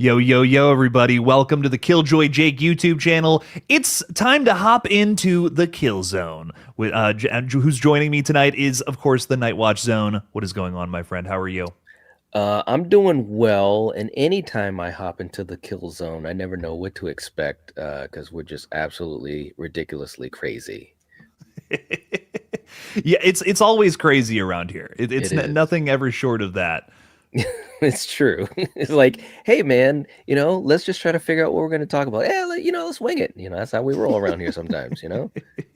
Yo, yo, yo, everybody. Welcome to the Killjoy Jake YouTube channel. It's time to hop into the Kill Zone. Who's joining me tonight is, of course, the Night Watch Zone. What is going on, my friend? How are you? I'm doing well, and anytime I hop into the kill zone, I never know what to expect because we're just absolutely ridiculously crazy. Yeah, it's always crazy around here. It's It is. nothing ever short of that. It's true. It's like, hey man, let's just try to figure out what we're going to talk about. Yeah, let's wing it. That's how we roll around here sometimes.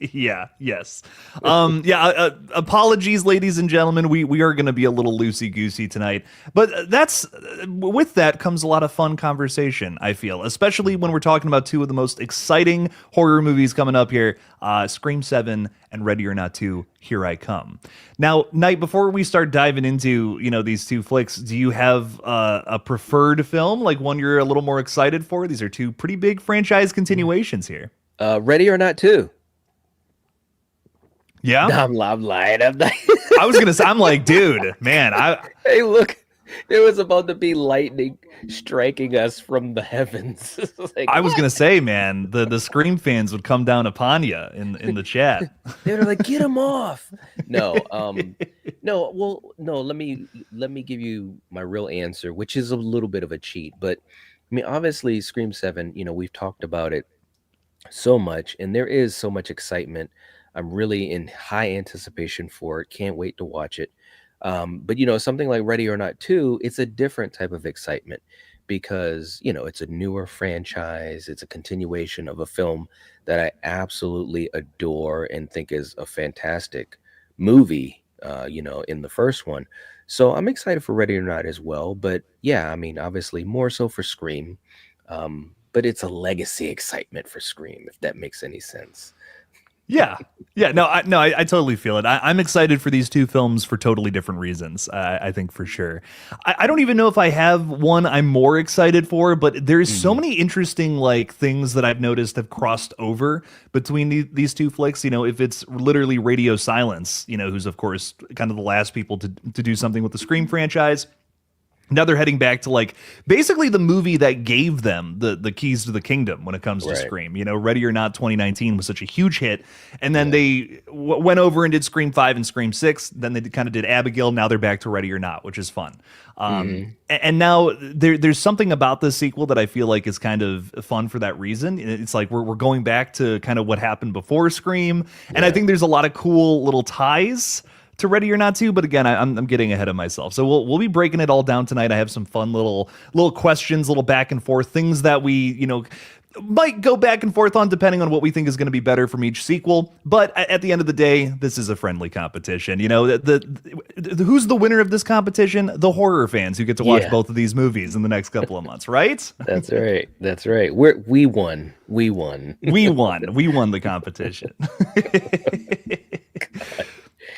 Yeah, yes. Apologies, ladies and gentlemen. We are going to be a little loosey goosey tonight, but that's with that comes a lot of fun conversation. I feel, especially when we're talking about two of the most exciting horror movies coming up here, Scream 7 and Ready or Not 2. Here I Come. Now, Knight, before we start diving into these two flicks, do you have a preferred film, like one you're a little more excited for? These are two pretty big franchise continuations here. Ready or Not too. Yeah. I'm lying. I'm not. I was gonna say, I'm like, dude, man, Hey, look, it was about to be lightning striking us from the heavens. Like, I was what? gonna say, man, the Scream fans would come down upon you in the chat. They were like, "Get him off!" No, no. Well, no. Let me give you my real answer, which is a little bit of a cheat. But I mean, obviously, Scream 7. We've talked about it so much, and there is so much excitement. I'm really in high anticipation for it. Can't wait to watch it. But something like Ready or Not 2, it's a different type of excitement because it's a newer franchise. It's a continuation of a film that I absolutely adore and think is a fantastic movie. In the first one, so I'm excited for Ready or Not as well. But yeah, I mean, obviously more so for Scream. But it's a legacy excitement for Scream, if that makes any sense. Yeah, yeah, no, I totally feel it. I'm excited for these two films for totally different reasons. I think for sure. I don't even know if I have one I'm more excited for, but there's so Mhm. many interesting like things that I've noticed have crossed over between these two flicks. If it's literally Radio Silence, who's of course kind of the last people to do something with the Scream franchise. Now they're heading back to like basically the movie that gave them the keys to the kingdom when it comes to Right. Scream. Ready or Not 2019 was such a huge hit, and then Yeah. they went over and did Scream 5 and Scream 6. Then they kind of did Abigail. Now they're back to Ready or Not, which is fun. Hmm. And now there's something about this sequel that I feel like is kind of fun for that reason. It's like we're going back to kind of what happened before Scream, and I Yeah. think there's a lot of cool little ties to Ready or Not to, but again, I'm getting ahead of myself. So we'll be breaking it all down tonight. I have some fun little questions, little back and forth things that we might go back and forth on depending on what we think is going to be better from each sequel. But at the end of the day, this is a friendly competition. Who's the winner of this competition? The horror fans who get to watch Yeah. both of these movies in the next couple of months, right? That's right. That's right. We won. We won. We won. We won the competition.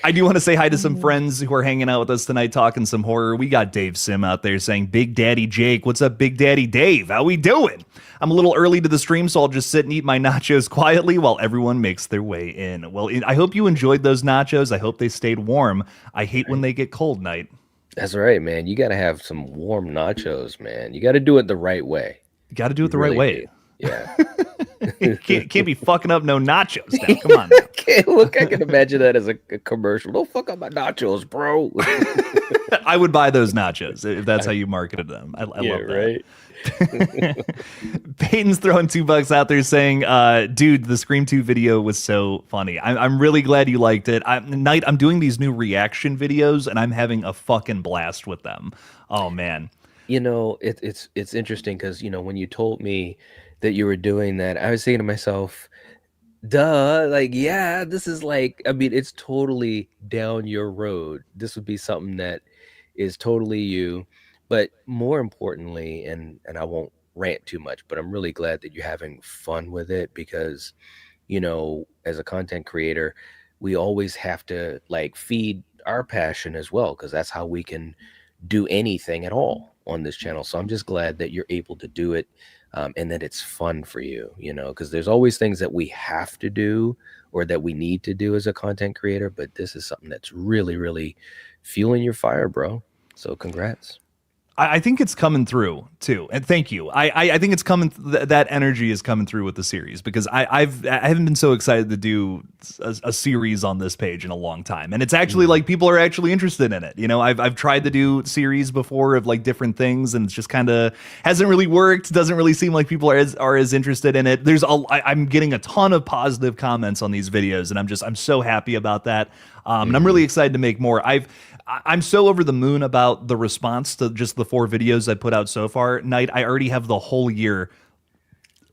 I do want to say hi to some friends who are hanging out with us tonight talking some horror. We got Dave Sim out there saying, Big Daddy Jake, what's up, Big Daddy Dave? How we doing? I'm a little early to the stream, so I'll just sit and eat my nachos quietly while everyone makes their way in. Well, I hope you enjoyed those nachos. I hope they stayed warm. I hate when they get cold, Night. That's right, man. You got to have some warm nachos, man. You got to do it the right way. You got to do You it the right really do. way. Yeah. Can't be fucking up no nachos now. Come on now. Look, I can imagine that as a commercial. Don't fuck up my nachos, bro. I would buy those nachos if that's how you marketed them. I Yeah, love that. right. Peyton's throwing $2 out there saying, dude, the Scream 2 video was so funny. I'm really glad you liked it. Night, I'm doing these new reaction videos and I'm having a fucking blast with them. Oh, man. It's interesting because when you told me that you were doing that, I was thinking to myself, duh, like, yeah, this is like, I mean, it's totally down your road. This would be something that is totally you. But more importantly, and I won't rant too much, but I'm really glad that you're having fun with it because, as a content creator, we always have to like feed our passion as well, because that's how we can do anything at all on this channel. So I'm just glad that you're able to do it, and that it's fun for you, because there's always things that we have to do or that we need to do as a content creator. But this is something that's really, really fueling your fire, bro. So congrats. I think it's coming through too, and thank you. I think it's coming. That energy is coming through with the series because I haven't been so excited to do a series on this page in a long time, and it's actually like people are actually interested in it. You know, I've tried to do series before of like different things, and it's just kind of hasn't really worked. Doesn't really seem like people are as interested in it. I'm getting a ton of positive comments on these videos, and I'm so happy about that. And I'm really excited to make more. I'm so over the moon about the response to just the 4 videos I put out so far. Night, I already have the whole year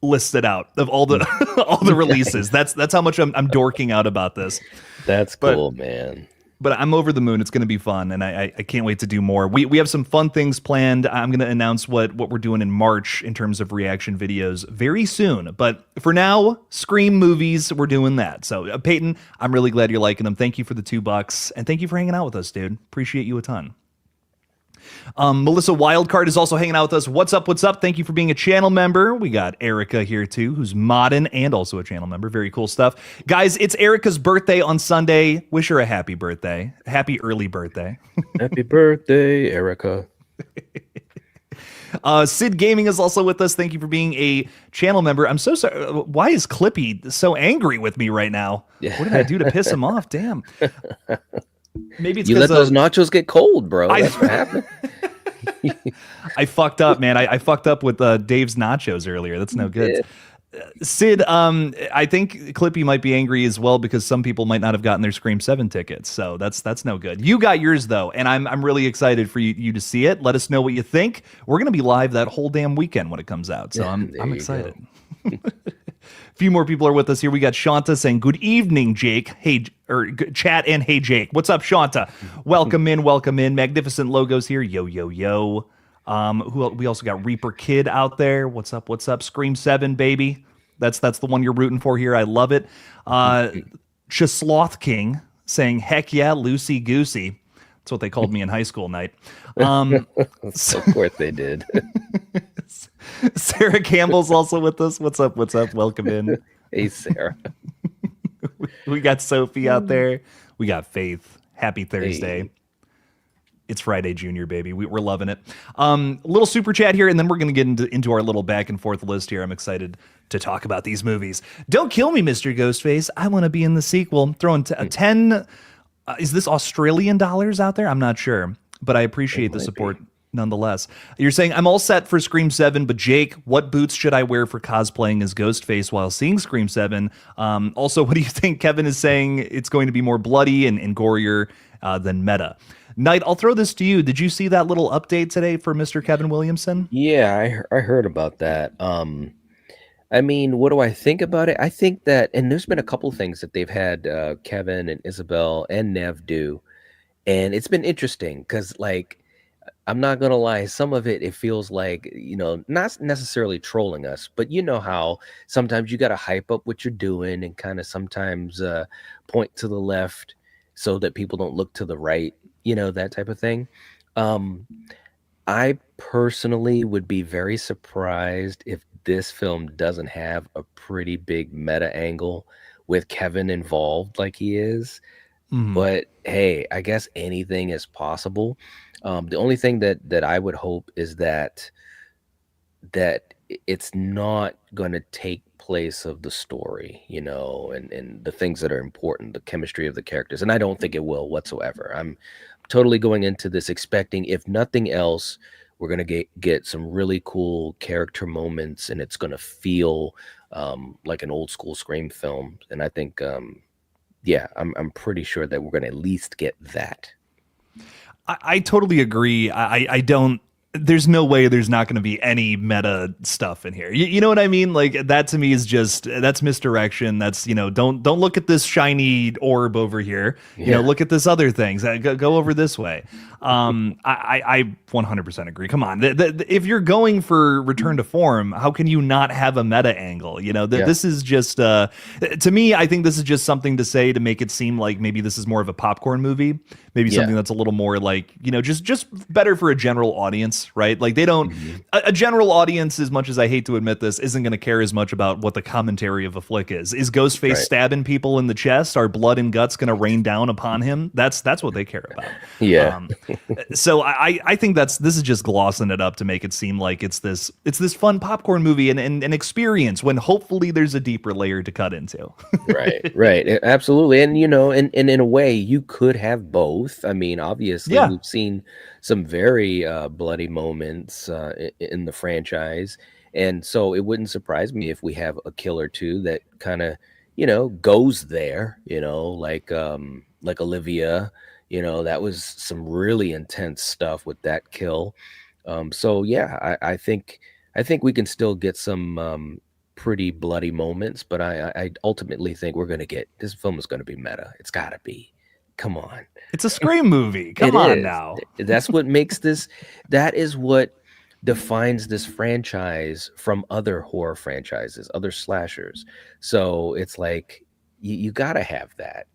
listed out of all the all the releases. That's how much I'm dorking out about this. That's cool, man. But I'm over the moon. It's going to be fun, and I can't wait to do more. We have some fun things planned. I'm going to announce what we're doing in March in terms of reaction videos very soon. But for now, Scream movies, we're doing that. So Peyton, I'm really glad you're liking them. Thank you for the $2, and thank you for hanging out with us, dude. Appreciate you a ton. Melissa Wildcard is also hanging out with us. What's up? What's up? Thank you for being a channel member. We got Erica here too, who's modding and also a channel member. Very cool stuff. Guys, it's Erica's birthday on Sunday. Wish her a happy birthday. Happy early birthday. Happy birthday, Erica. Sid Gaming is also with us. Thank you for being a channel member. I'm so sorry. Why is Clippy so angry with me right now? Yeah. What did I do to piss him off? Damn. Maybe it's you let those nachos get cold, bro. That's what happened. I fucked up, man. I fucked up with Dave's nachos earlier. That's no good. Yeah. Sid, I think Clippy might be angry as well because some people might not have gotten their Scream 7 tickets. So that's no good. You got yours though, and I'm really excited for you to see it. Let us know what you think. We're gonna be live that whole damn weekend when it comes out. So I'm excited. A few more people are with us here. We got Shanta saying, "Good evening, Jake." Hey, or chat and hey, Jake. What's up, Shanta? Welcome in, welcome in. Magnificent logos here. Yo, yo, yo. We also got Reaper Kid out there. What's up? What's up? Scream 7, baby. That's the one you're rooting for here. I love it. Chasloth King saying, "Heck yeah, loosey goosey." That's what they called me in high school, Night. Of course they did. Sarah Campbell's also with us. What's up? What's up? Welcome in. Hey, Sarah. We got Sophie out there. We got Faith. Happy Thursday. Hey. It's Friday Junior, baby. We're loving it. Little super chat here, and then we're going to get into our little back and forth list here. I'm excited to talk about these movies. Don't kill me, Mr. Ghostface. I want to be in the sequel. Throwing 10... is this Australian dollars out there? I'm not sure, but I appreciate the support nonetheless. You're saying, "I'm all set for Scream 7, but Jake, what boots should I wear for cosplaying as Ghostface while seeing Scream 7? Also, what do you think?" Kevin is saying it's going to be more bloody and gorier than Meta. Knight, I'll throw this to you. Did you see that little update today for Mr. Kevin Williamson? Yeah, I heard about that. I mean, what do I think about it? I think that, and there's been a couple things that they've had Kevin and Isabel and Nev do, and it's been interesting because, like, I'm not gonna lie, some of it feels like, you know, not necessarily trolling us, but you know how sometimes you gotta hype up what you're doing and kind of sometimes point to the left so that people don't look to the right, you know, that type of thing. I personally would be very surprised if this film doesn't have a pretty big meta angle with Kevin involved like he is. But hey, I guess anything is possible. The only thing that I would hope is that it's not going to take place of the story, you know, and the things that are important, the chemistry of the characters. And I don't think it will whatsoever. I'm totally going into this expecting, if nothing else, we're going to get some really cool character moments, and it's going to feel like an old school Scream film. And I think, yeah, I'm pretty sure that we're going to at least get that. I totally agree. I don't. There's no way there's not going to be any meta stuff in here. You know what I mean? Like, that to me is just, that's misdirection. That's, you know, don't look at this shiny orb over here. You know, look at this other things. Go over this way. I 100% agree. Come on. If you're going for return to form, how can you not have a meta angle? You know, this is just, to me, I think this is just something to say to make it seem like maybe this is more of a popcorn movie, maybe Yeah. something that's a little more like, just better for a general audience, right? Like they don't, Hmm. a general audience, as much as I hate to admit this, isn't going to care as much about what the commentary of a flick is. Is Ghostface Right. stabbing people in the chest? Are blood and guts going to rain down upon him? That's what they care about. Yeah. So I think this is just glossing it up to make it seem like it's this fun popcorn movie and an experience when hopefully there's a deeper layer to cut into. Right, right, absolutely, and and in a way, you could have both. I mean, obviously, Yeah. we've seen some very bloody moments in the franchise, and so it wouldn't surprise me if we have a kill or two that kind of, goes there. Like Olivia. That was some really intense stuff with that kill. So yeah, I think we can still get some pretty bloody moments, but I ultimately think we're gonna get this film is gonna be meta. It's gotta be. Come on. It's a Scream movie. It Come on is. now. That's what makes this, that is what defines this franchise from other horror franchises, other slashers. So it's like you gotta have that.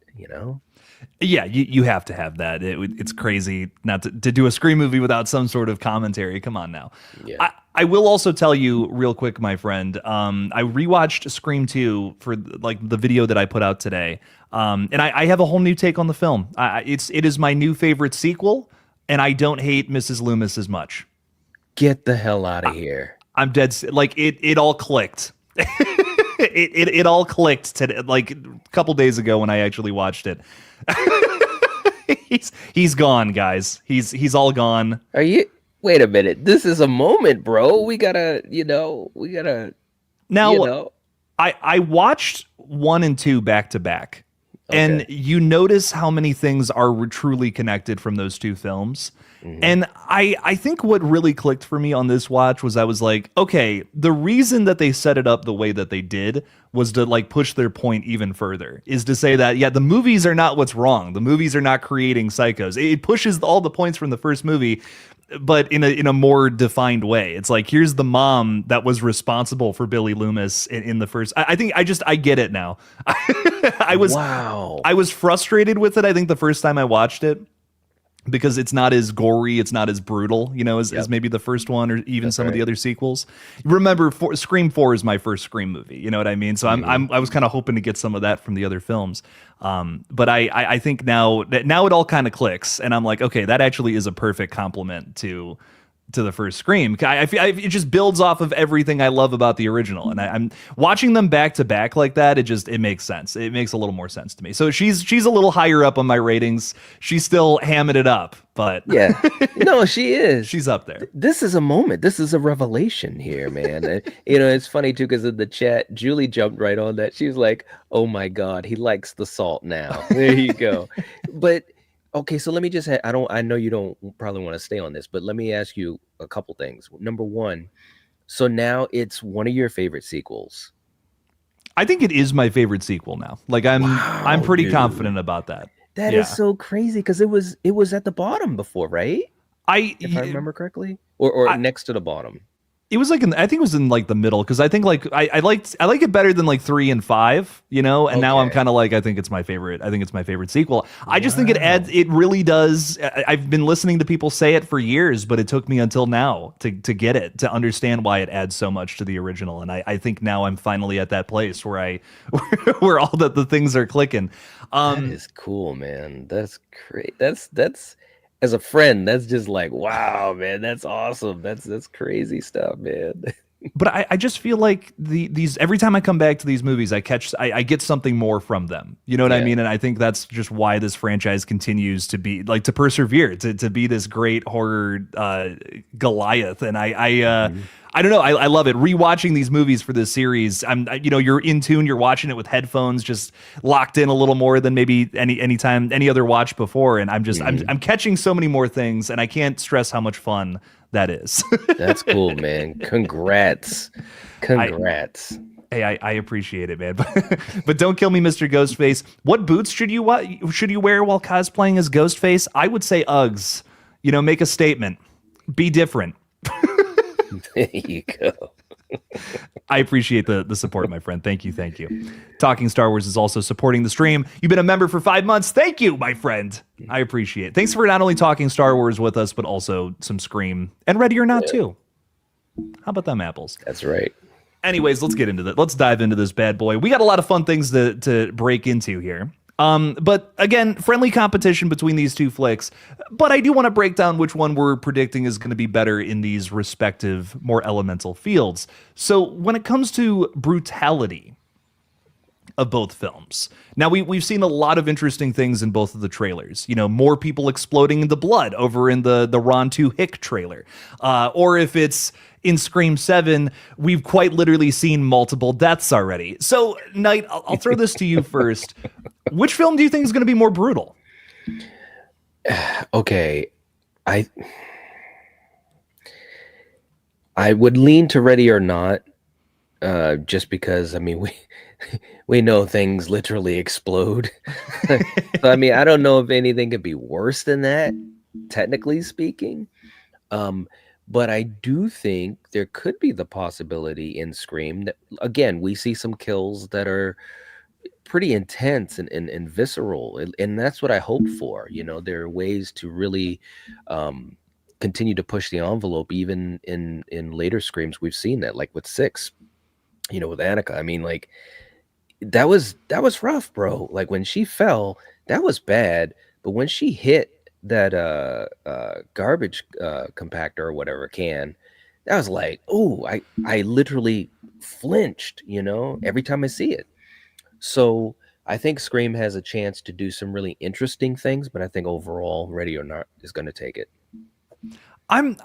Yeah, you have to have that. It's crazy not to do a Scream movie without some sort of commentary. Come on now. Yeah. I will also tell you real quick, my friend. I rewatched Scream 2 for like the video that I put out today, and I have a whole new take on the film. It is my new favorite sequel, and I don't hate Mrs. Loomis as much. Get the hell out of here. I'm dead. Like it all clicked. It all clicked today, like a couple days ago when I actually watched it. He's gone, guys. He's all gone. Are you Wait a minute. This is a moment, bro. We gotta, Now, you know. I watched 1 and 2 back to back, and Okay. you notice how many things are truly connected from those two films. Mhm. And I think what really clicked for me on this watch was I was like, okay, the reason that they set it up the way that they did was to like push their point even further, is to say that, yeah, the movies are not what's wrong. The movies are not creating psychos. It pushes all the points from the first movie, but in a more defined way. It's like, here's the mom that was responsible for Billy Loomis in the first. I think I get it now. Wow. I was frustrated with it, I think, the first time I watched it, because it's not as gory, it's not as brutal, as Yep. maybe the first one or even That's some of the right. other sequels. Remember, Scream 4 is my first Scream movie. You know what I mean? So I was kind of hoping to get some of that from the other films. But I think now it all kind of clicks, and I'm like, okay, that actually is a perfect complement to the first Scream. I feel it just builds off of everything I love about the original, and I'm watching them back to back like that. It makes sense. It makes a little more sense to me. So she's a little higher up on my ratings. She's still hamming it up, but Yeah. No, she is. she's up there. This is a moment. This is a revelation here, man. It's funny too, because in the chat, Julie jumped right on that. She was like, "Oh my God, he likes the salt now." There you go. But okay, so let me just. I know you don't probably want to stay on this, but let me ask you a couple things. Number one, so now it's one of your favorite sequels. I think it is my favorite sequel now. Like I'm Wow, pretty dude. confident about that. That Yeah. is so crazy because it was at the bottom before, right? If I remember correctly, or next to the bottom. It was like I think it was in like the middle, because I think like I like it better than like 3 and 5, and now I'm Okay. kind of like, I think it's my favorite sequel. I just think Wow. it really does. I've been listening to people say it for years, but it took me until now to get it, to understand why it adds so much to the original, and I think now I'm finally at that place where where all the things are clicking. That is cool, man. That's great. That's as a friend, that's just like, wow, man. That's awesome. That's crazy stuff, man. But I just feel like these every time I come back to these movies, I get something more from them. You know what I Yeah. mean? And I think that's just why this franchise continues to be like, to persevere, to be this great horror Goliath. And I don't know. I love it. Rewatching these movies for this series, you're in tune. You're watching it with headphones, just locked in a little more than maybe any other watch before. And I'm catching so many more things, and I can't stress how much fun that is. That's cool, man. Congrats. Congrats. Hey, I appreciate it, man. But don't kill me, Mr. Ghostface. What boots should you wear while cosplaying as Ghostface? I would say Uggs. Make a statement. Be different. There you go. I appreciate the support, my friend. Thank you, thank you. Talking Star Wars is also supporting the stream. You've been a member for 5 months. Thank you, my friend. I appreciate it. Thanks for not only talking Star Wars with us, but also some Scream and Ready or Not too. How about them apples? That's right. Anyways, let's get into that. Let's dive into this bad boy. We got a lot of fun things to break into here. But again, friendly competition between these two flicks. But I do want to break down which one we're predicting is going to be better in these respective, more elemental fields. So when it comes to brutality of both films. Now we've seen a lot of interesting things in both of the trailers. You know, more people exploding into blood over in the Ron 2 Hick trailer. Or if it's in Scream 7, we've quite literally seen multiple deaths already. So, Knight, I'll throw this to you first. Which film do you think is going to be more brutal? Okay. I would lean to Ready or Not, just because, I mean, we know things literally explode. So, I mean, I don't know if anything could be worse than that, technically speaking. But I do think there could be the possibility in Scream that, again, we see some kills that are pretty intense and visceral. And that's what I hope for. You know, there are ways to really continue to push the envelope, even in later Screams. We've seen that, like with 6, you know, with Annika. I mean, like, that was rough, bro. Like, when she fell, that was bad. But when she hit that garbage compactor or whatever can, that was like, oh, I literally flinched, you know, every time I see it. So I think Scream has a chance to do some really interesting things, but I think overall Ready or Not is going to take it. I'm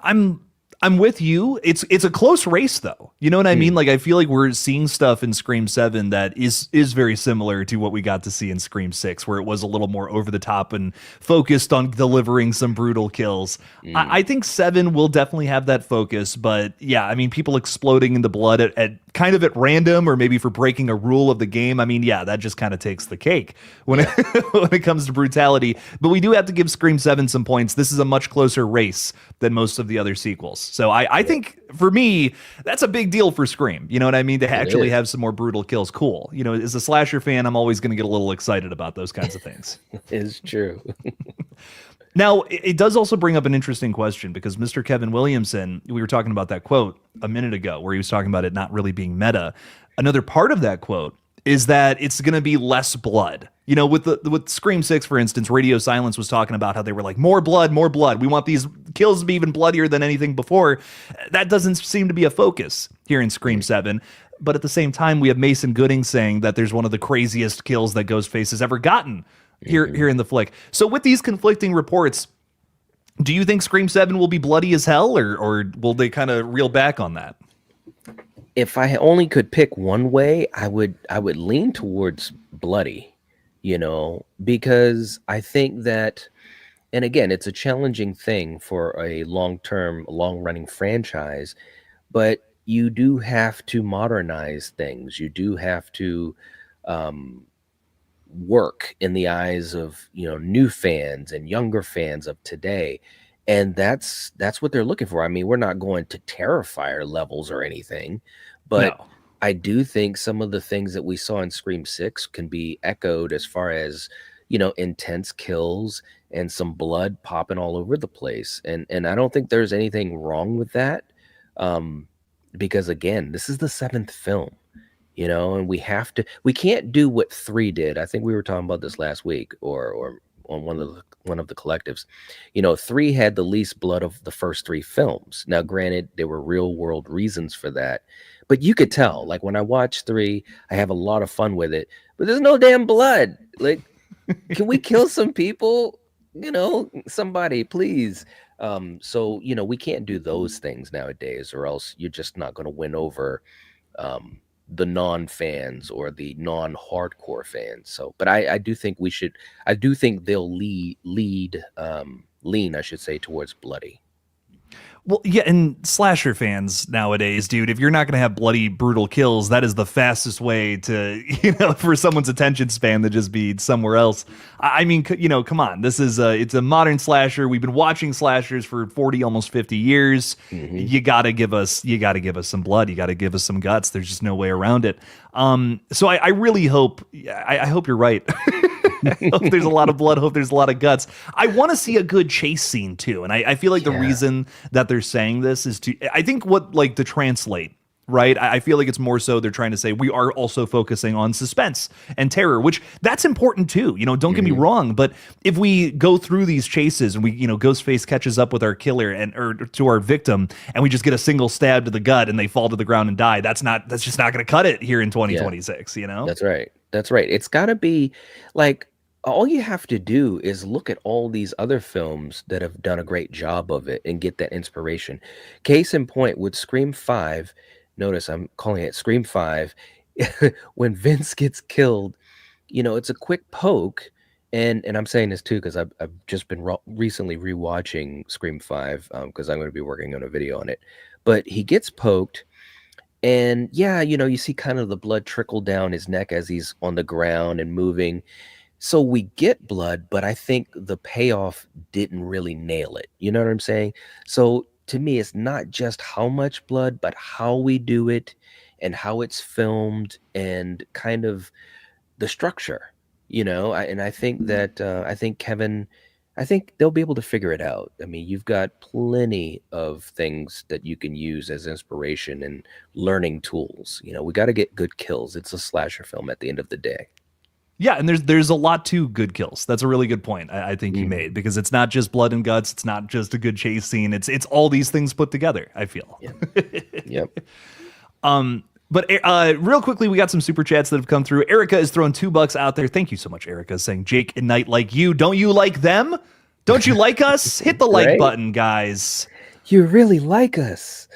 with you. It's a close race though. You know what I mean? Like, I feel like we're seeing stuff in Scream 7 that is very similar to what we got to see in Scream 6, where it was a little more over the top and focused on delivering some brutal kills. I think 7 will definitely have that focus, but yeah, I mean, people exploding into blood at kind of at random, or maybe for breaking a rule of the game. I mean, yeah, that just kind of takes the cake when it comes to brutality. But we do have to give Scream 7 some points. This is a much closer race than most of the other sequels. So I think, for me, that's a big deal for Scream. You know what I mean? To actually have some more brutal kills. Cool. You know, as a slasher fan, I'm always going to get a little excited about those kinds of things. It's true. Now, it does also bring up an interesting question, because Mr. Kevin Williamson, we were talking about that quote a minute ago where he was talking about it not really being meta. Another part of that quote is that it's going to be less blood. You know, with Scream 6, for instance, Radio Silence was talking about how they were like, more blood, more blood. We want these kills to be even bloodier than anything before. That doesn't seem to be a focus here in Scream 7. But at the same time, we have Mason Gooding saying that there's one of the craziest kills that Ghostface has ever gotten here in the flick. So with these conflicting reports, do you think Scream 7 will be bloody as hell, or will they kind of reel back on that? If I only could pick one way, I would lean towards bloody, you know, because I think that, and again, it's a challenging thing for a long-term, long-running franchise, but you do have to modernize things. You do have to work in the eyes of, you know, new fans and younger fans of today. And that's what they're looking for. I mean, we're not going to Terrifier levels or anything, but No. I do think some of the things that we saw in Scream 6 can be echoed as far as, you know, intense kills and some blood popping all over the place. And I don't think there's anything wrong with that. Because again, this is the 7th film, you know, and we can't do what 3 did. I think we were talking about this last week or on one of the collectives. You know, 3 had the least blood of the first 3 films. Now, granted, there were real world reasons for that, but you could tell, like, when I watch 3, I have a lot of fun with it, but there's no damn blood. Like, can we kill some people? You know, somebody, please. So, you know, we can't do those things nowadays, or else you're just not going to win over the non-fans or the non-hardcore fans. So, but I do think I do think they'll lean, I should say, towards bloody. Well, yeah, and slasher fans nowadays, dude, if you're not going to have bloody, brutal kills, that is the fastest way to, for someone's attention span to just be somewhere else. I mean, come on. This is it's a modern slasher. We've been watching slashers for 40, almost 50 years. Hmm. You got to give us some blood. You got to give us some guts. There's just no way around it. So I really hope, I hope you're right. I hope there's a lot of blood. Hope there's a lot of guts. I want to see a good chase scene too, and I feel like the Yeah. reason that they're saying this is to, I think, what, like, to translate. Right. I feel like it's more so they're trying to say we are also focusing on suspense and terror, which that's important too. Don't get me wrong, but if we go through these chases and we, Ghostface catches up with our killer or to our victim, and we just get a single stab to the gut and they fall to the ground and die, that's just not going to cut it here in Yeah, 2026. that's right. That's right. It's got to be like all you have to do is look at all these other films that have done a great job of it and get that inspiration. Case in point with Scream 5, notice I'm calling it Scream 5. When Vince gets killed, it's a quick poke. And I'm saying this too because I've just been recently rewatching Scream 5 because I'm going to be working on a video on it. But he gets poked, and yeah, you see kind of the blood trickle down his neck as he's on the ground and moving. So we get blood, but I think the payoff didn't really nail it. You know what I'm saying? So to me, it's not just how much blood, but how we do it and how it's filmed and kind of the structure, and I think that I think they'll be able to figure it out. I mean, you've got plenty of things that you can use as inspiration and learning tools. We got to get good kills. It's a slasher film at the end of the day. Yeah, and there's a lot to good kills. That's a really good point I think you Mhm. made, because it's not just blood and guts. It's not just a good chase scene. It's all these things put together, I feel. Yeah. Yep. But real quickly, we got some super chats that have come through. Erica is throwing $2 out there. Thank you so much, Erica, saying Jake and Knight like you. Don't you like them? Don't you like us? Hit the like Right? button, guys. You really like us.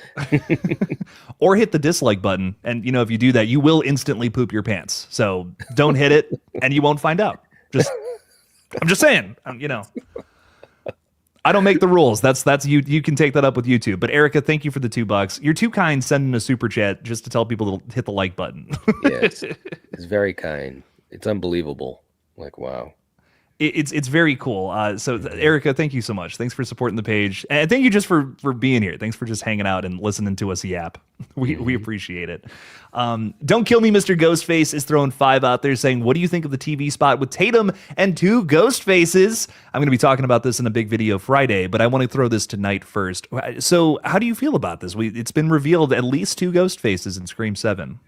Or hit the dislike button. And, if you do that, you will instantly poop your pants. So don't hit it and you won't find out. I'm just saying, I don't make the rules. That's you. You can take that up with YouTube. But Erica, thank you for the $2. You're too kind sending a super chat just to tell people to hit the like button. Yes. It's very kind. It's unbelievable. Like, wow. It's very cool. So Erica, thank you so much. Thanks for supporting the page, and thank you just for being here. Thanks for just hanging out and listening to us yap. We appreciate it. Don't kill me, Mr. Ghostface is throwing 5 out there, saying, "What do you think of the TV spot with Tatum and 2 ghost faces?" I'm going to be talking about this in a big video Friday, but I want to throw this tonight first. So, how do you feel about this? It's been revealed at least 2 ghost faces in Scream 7.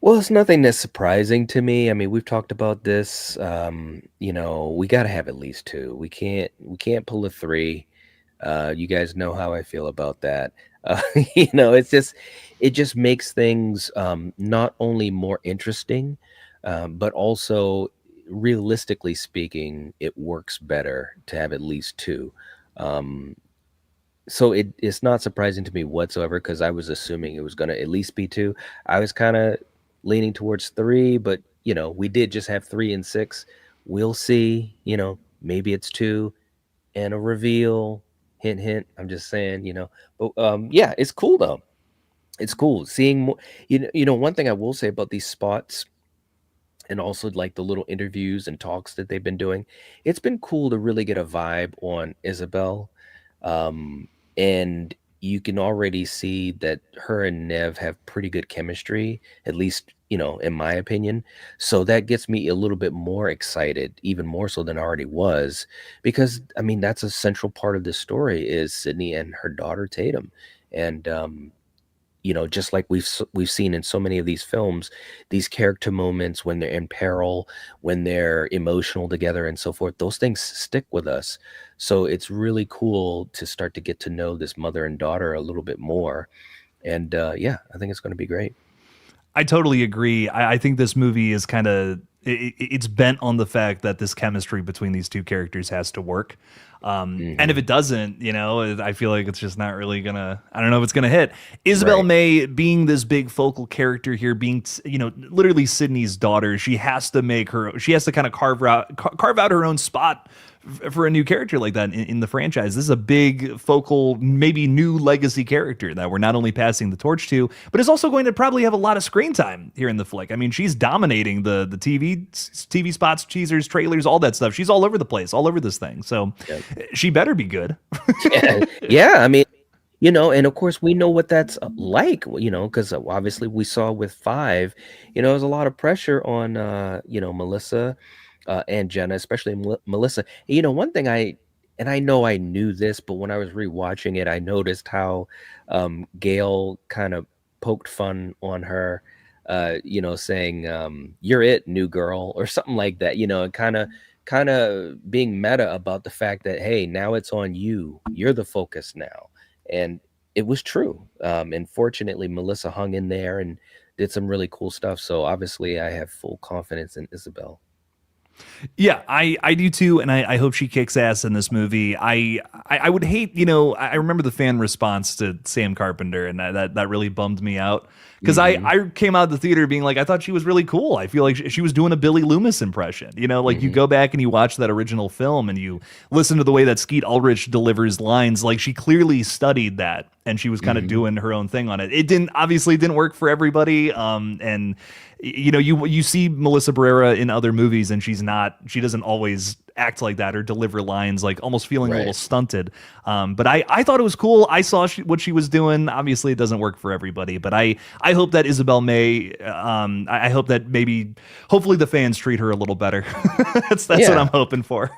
Well, it's nothing that's surprising to me. I mean, we've talked about this. We got to have at least 2. We can't pull a 3. You guys know how I feel about that. It just makes things not only more interesting, but also realistically speaking, it works better to have at least 2. So it's not surprising to me whatsoever because I was assuming it was going to at least be 2. I was kind of leaning towards 3, but we did just have 3 and 6. We'll see. Maybe it's 2 and a reveal. Hint, hint. I'm just saying. But yeah, it's cool though. It's cool seeing more. One thing I will say about these spots, and also like the little interviews and talks that they've been doing, it's been cool to really get a vibe on Isabel. And you can already see that her and Nev have pretty good chemistry, at least, in my opinion. So that gets me a little bit more excited, even more so than I already was, because I mean, that's a central part of this story is Sydney and her daughter Tatum. And just like we've seen in so many of these films, these character moments when they're in peril, when they're emotional together and so forth, those things stick with us. So it's really cool to start to get to know this mother and daughter a little bit more. And yeah, I think it's going to be great. I totally agree. I think this movie is kind of it's bent on the fact that this chemistry between these 2 characters has to work. And if it doesn't, I feel like it's just not really gonna. I don't know if it's gonna hit. Isabel Right. May being this big focal character here, being literally Sydney's daughter, she has to kind of carve out her own spot for a new character like that in the franchise. This is a big focal, maybe new legacy character that we're not only passing the torch to, but is also going to probably have a lot of screen time here in the flick. I mean, she's dominating the TV spots, teasers, trailers, all that stuff. She's all over the place, all over this thing. So Yeah. she better be good. Yeah, yeah. I mean, and of course we know what that's like, because obviously we saw with five, there's a lot of pressure on, Melissa and Jenna, especially Melissa. One thing and I know I knew this, but when I was rewatching it, I noticed how Gail kind of poked fun on her, saying, "You're it, new girl," or something like that, and kind of being meta about the fact that, hey, now it's on you. You're the focus now. And it was true. And fortunately, Melissa hung in there and did some really cool stuff. So obviously, I have full confidence in Isabel. Yeah, I do too, and I hope she kicks ass in this movie. I would hate, I remember the fan response to Sam Carpenter, and that really bummed me out because Hmm. I came out of the theater being like, I thought she was really cool. I feel like she was doing a Billy Loomis impression. Like you Hmm. go back and you watch that original film and you listen to the way that Skeet Ulrich delivers lines, like she clearly studied that and she was kind of Hmm. doing her own thing on it. It didn't work for everybody, and you see Melissa Barrera in other movies and she doesn't always act like that or deliver lines like almost feeling a little Right. stunted. But I thought it was cool. I saw what she was doing. Obviously it doesn't work for everybody, but I hope that Isabel May, I hope that maybe hopefully the fans treat her a little better. That's what I'm Yeah. hoping for.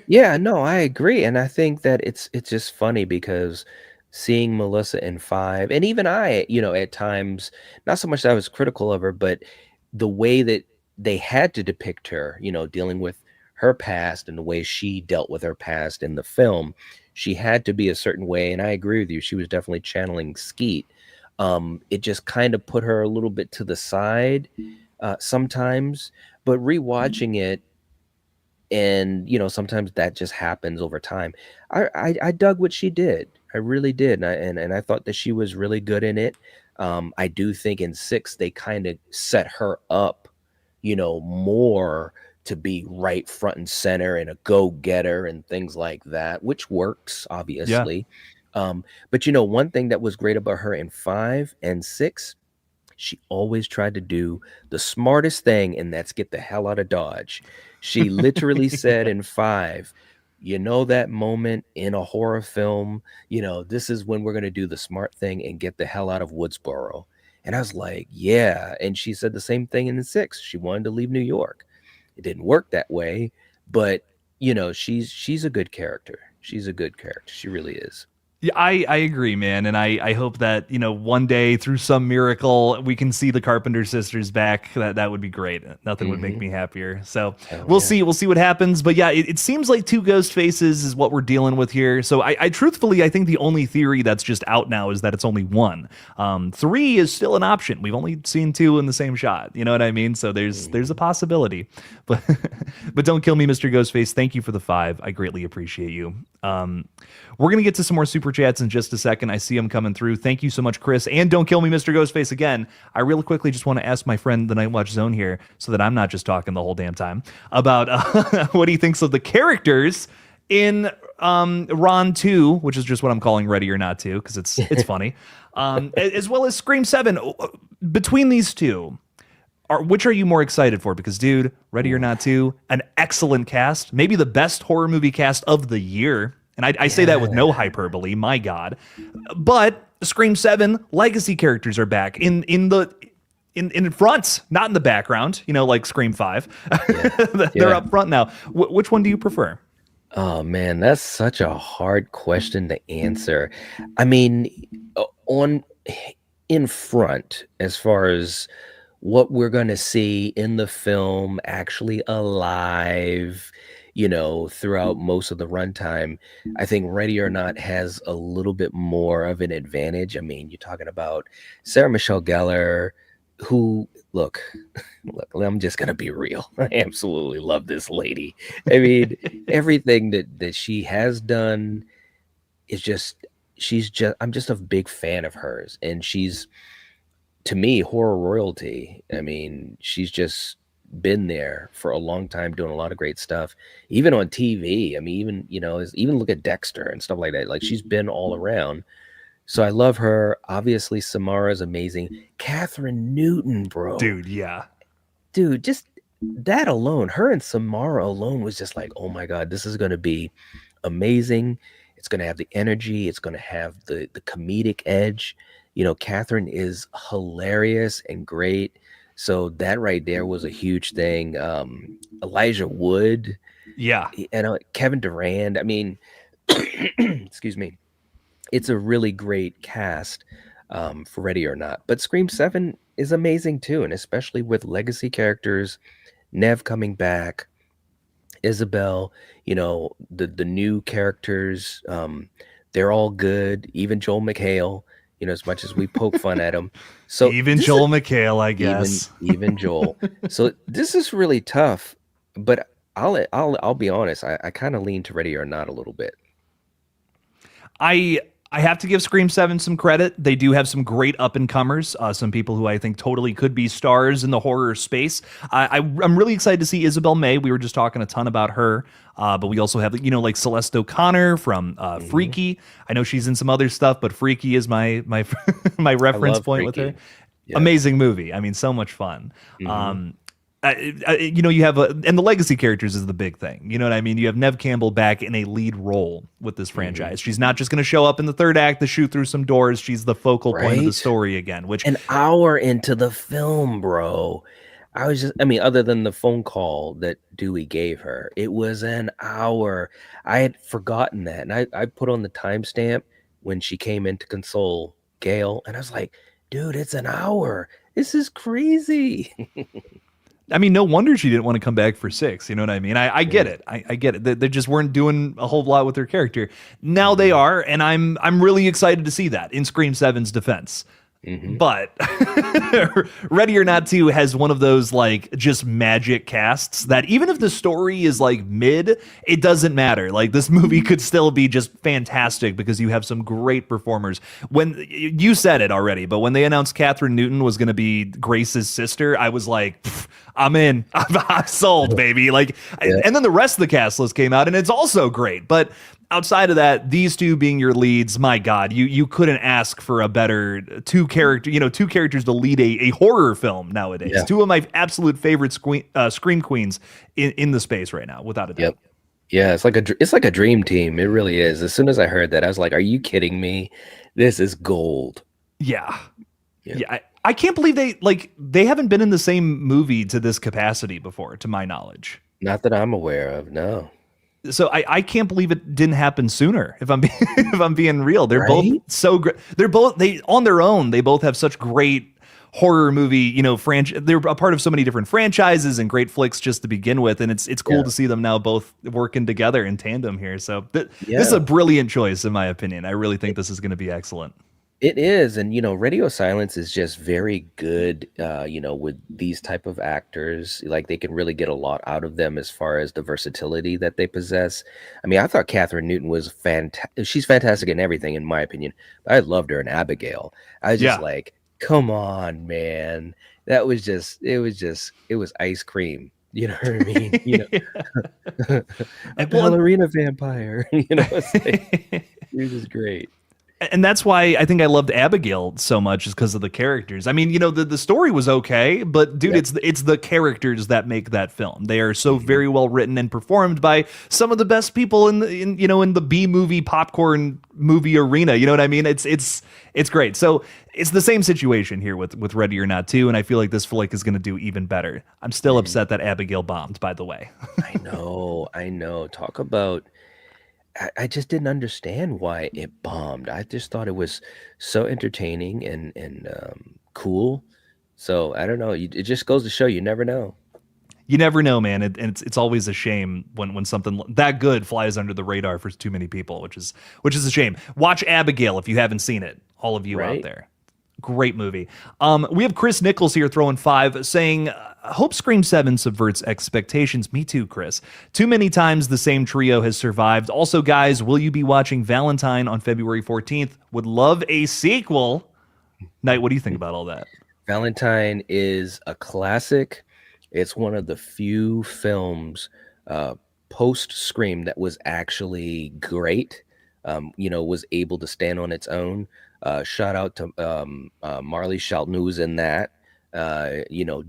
Yeah. No, I agree. And I think that it's just funny because seeing Melissa in five, and even I, at times, not so much that I was critical of her, but the way that they had to depict her, dealing with her past and the way she dealt with her past in the film, she had to be a certain way. And I agree with you. She was definitely channeling Skeet. It just kind of put her a little bit to the side sometimes, but rewatching it, and sometimes that just happens over time. I dug what she did. I really did, and I thought that she was really good in it. I do think in six they kind of set her up, more to be right front and center and a go-getter and things like that, which works Yeah. obviously. But one thing that was great about her in five and six, she always tried to do the smartest thing, and that's get the hell out of Dodge. She literally said in five, that moment in a horror film, this is when we're going to do the smart thing and get the hell out of Woodsboro. And I was like, yeah. And she said the same thing in the six. She wanted to leave New York. It didn't work that way, but she's a good character. She's a good character. She really is. Yeah, I agree, man, and I hope that one day through some miracle we can see the Carpenter sisters back. That would be great. Nothing would make Hmm. me happier. So Hell we'll yeah. see. We'll see what happens. But yeah, it seems like two ghost faces is what we're dealing with here. So I truthfully I think the only theory that's just out now is that it's only one. Three is still an option. We've only seen two in the same shot. You know what I mean? So there's a Mhm. possibility. But but don't kill me, Mr. Ghostface. Thank you for the 5. I greatly appreciate you. We're going to get to some more super chats in just a second. I see them coming through. Thank you so much, Chris. And don't kill me, Mr. Ghostface, again. I really quickly just want to ask my friend, the Night Watch Zone here, so that I'm not just talking the whole damn time, about what he thinks of the characters in Ron 2, which is just what I'm calling Ready or Not 2, because it's funny, as well as Scream 7. Between these two, which are you more excited for? Because, dude, Ready or Ooh, Not 2, an excellent cast, maybe the best horror movie cast of the year. And I say that with yeah. no hyperbole, my God. But Scream 7 legacy characters are back in front, not in the background, like Scream 5. Yeah. They're Yeah. up front now. Which one do you prefer? Oh man, that's such a hard question to answer. I mean, on in front, as far as what we're going to see in the film actually alive, throughout most of the runtime, I think Ready or Not has a little bit more of an advantage. I mean, you're talking about Sarah Michelle Gellar, who, look, I'm just gonna be real. I absolutely love this lady. I mean, everything that she has done is just she's just I'm just a big fan of hers, and she's, to me, horror royalty. I mean, she's just been there for a long time, doing a lot of great stuff, even on TV. I mean, even look at Dexter and stuff like that. Like, she's been all around. So I love her. Obviously, Samara's amazing. Catherine Newton, bro. Dude, yeah. Dude, just that alone, her and Samara alone was just like, oh my God, this is going to be amazing. It's going to have the energy. It's going to have the comedic edge. Catherine is hilarious and great. So that right there was a huge thing. Elijah Wood, Yeah. Kevin Durand. I mean, excuse me. It's a really great cast for Ready or Not. But Scream 7 is amazing too, and especially with legacy characters, Nev coming back, Isabel, the new characters, they're all good. Even Joel McHale, as much as we poke fun at him. So Even Joel McHale, I guess. Even Joel. So this is really tough, but I'll be honest. I kind of lean to Ready or Not a little bit. I have to give Scream 7 some credit. They do have some great up-and-comers, some people who I think totally could be stars in the horror space. I'm really excited to see Isabel May. We were just talking a ton about her, but we also have, like Celeste O'Connor from Freaky. I know she's in some other stuff, but Freaky is my my reference point Freaky. with her. Yeah. Amazing movie. I mean, so much fun. Mm-hmm. You have and the legacy characters is the big thing. You know what I mean? You have Nev Campbell back in a lead role with this franchise. She's not just going to show up in the third act to shoot through some doors. She's the focal point of the story again, which an hour into the film, bro. Other than the phone call that Dewey gave her, it was an hour. I had forgotten that. And I put on the timestamp when she came in to console Gail, and I was like, dude, it's an hour. This is crazy. I mean, no wonder she didn't want to come back for 6. You know what I mean? I get it. I get it. They just weren't doing a whole lot with her character. Now they are, and I'm really excited to see that in Scream 7's defense. But Ready or Not 2 has one of those like just magic casts that even if the story is like mid, it doesn't matter. Like this movie could still be just fantastic because you have some great performers. When you said it already, but when they announced Catherine Newton was going to be Grace's sister, I was like, I'm in. I'm sold, baby. Like, yeah. And then the rest of the cast list came out, and it's also great. But outside of that, these two being your leads, my God, you couldn't ask for a better two characters to lead a horror film nowadays. Yeah. Two of my absolute favorite scream queens in the space right now, without a doubt. Yep. Yeah, it's like a dream team. It really is. As soon as I heard that, I was like, "Are you kidding me? This is gold." Yeah. I can't believe they haven't been in the same movie to this capacity before, to my knowledge. Not that I'm aware of, no. So I can't believe it didn't happen sooner. If I'm being real, they're both so great. They on their own, they both have such great horror movie, they're a part of so many different franchises and great flicks just to begin with, and it's cool to see them now both working together in tandem here. So this is a brilliant choice in my opinion. I really think this is going to be excellent. It is, and Radio Silence is just very good, with these type of actors. Like they can really get a lot out of them as far as the versatility that they possess. I mean, I thought Catherine Newton was fantastic. She's fantastic in everything, in my opinion. I loved her in Abigail. I was just like, come on, man. That was it was ice cream. You know what I mean? A ballerina vampire. It's like, it was great. And that's why I think I loved Abigail so much, is because of the characters. I mean, the story was okay, but dude, it's the characters that make that film. They are so very well written and performed by some of the best people in the B movie popcorn movie arena. You know what I mean? It's great. So it's the same situation here with Ready or Not 2, and I feel like this flick is going to do even better. I'm still upset that Abigail bombed, by the way. I know. Talk about. I just didn't understand why it bombed. I just thought it was so entertaining and cool. So I don't know. It just goes to show you never know. You never know, man. And it's always a shame when something that good flies under the radar for too many people, which is a shame. Watch Abigail if you haven't seen it. All of you out there. Great movie. We have Chris Nichols here throwing 5, saying, hope Scream 7 subverts expectations. Me too, Chris. Too many times the same trio has survived. Also, guys, will you be watching Valentine on February 14th? Would love a sequel. Knight, what do you think about all that? Valentine is a classic. It's one of the few films uh, post Scream that was actually great. Was able to stand on its own. Shout out to Marley Shelton, who was in that.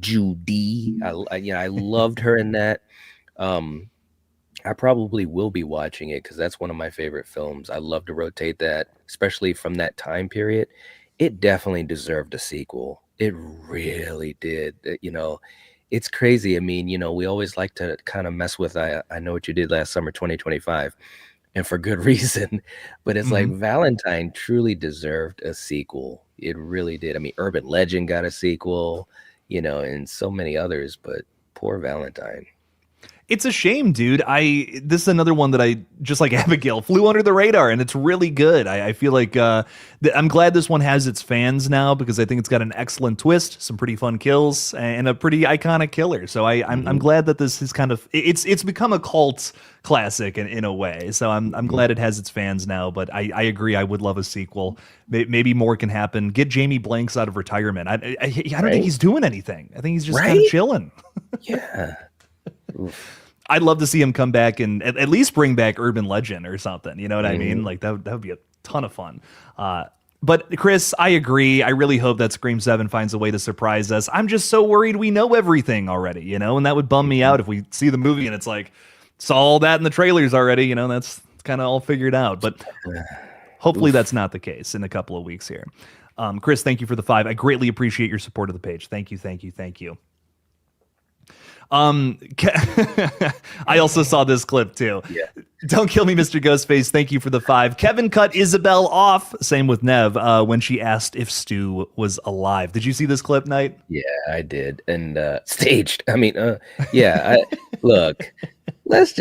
Judy. I loved her in that. Um, I probably will be watching it because that's one of my favorite films. I love to rotate that, especially from that time period. It definitely deserved a sequel. It really did. It's crazy. I mean, we always like to kind of mess with I Know What You Did Last Summer 2025, and for good reason. But it's like Mhm. Valentine truly deserved a sequel. It really did. I mean, Urban Legend got a sequel, and so many others, but poor Valentine. It's a shame, dude. This is another one that I just like Abigail flew under the radar, and it's really good. I feel like I'm glad this one has its fans now because I think it's got an excellent twist, some pretty fun kills, and a pretty iconic killer. So I'm Mhm. glad that this is kind of it's become a cult classic in a way. So I'm Mhm. glad it has its fans now. But I agree, I would love a sequel. Maybe more can happen. Get Jamie Blanks out of retirement. I don't think Right? he's doing anything. I think he's just kind of Right? chilling. Yeah. Oof. I'd love to see him come back and at least bring back Urban Legend or something. You know what I mean? Mhm. Like that would be a ton of fun. But Chris, I agree. I really hope that Scream 7 finds a way to surprise us. I'm just so worried we know everything already, and that would bum me Mhm. out if we see the movie and it's like, saw all that in the trailers already, that's kind of all figured out. But hopefully that's Oof. not the case in a couple of weeks here. Chris, thank you for the 5. I greatly appreciate your support of the page. Thank you, thank you, thank you. Um, I also saw this clip too. Yeah. Don't kill me, Mr. Ghostface. Thank you for the 5. Kevin cut Isabel off. Same with Nev when she asked if Stu was alive. Did you see this clip, Knight? Yeah, I did. And staged. I mean, yeah, look, let's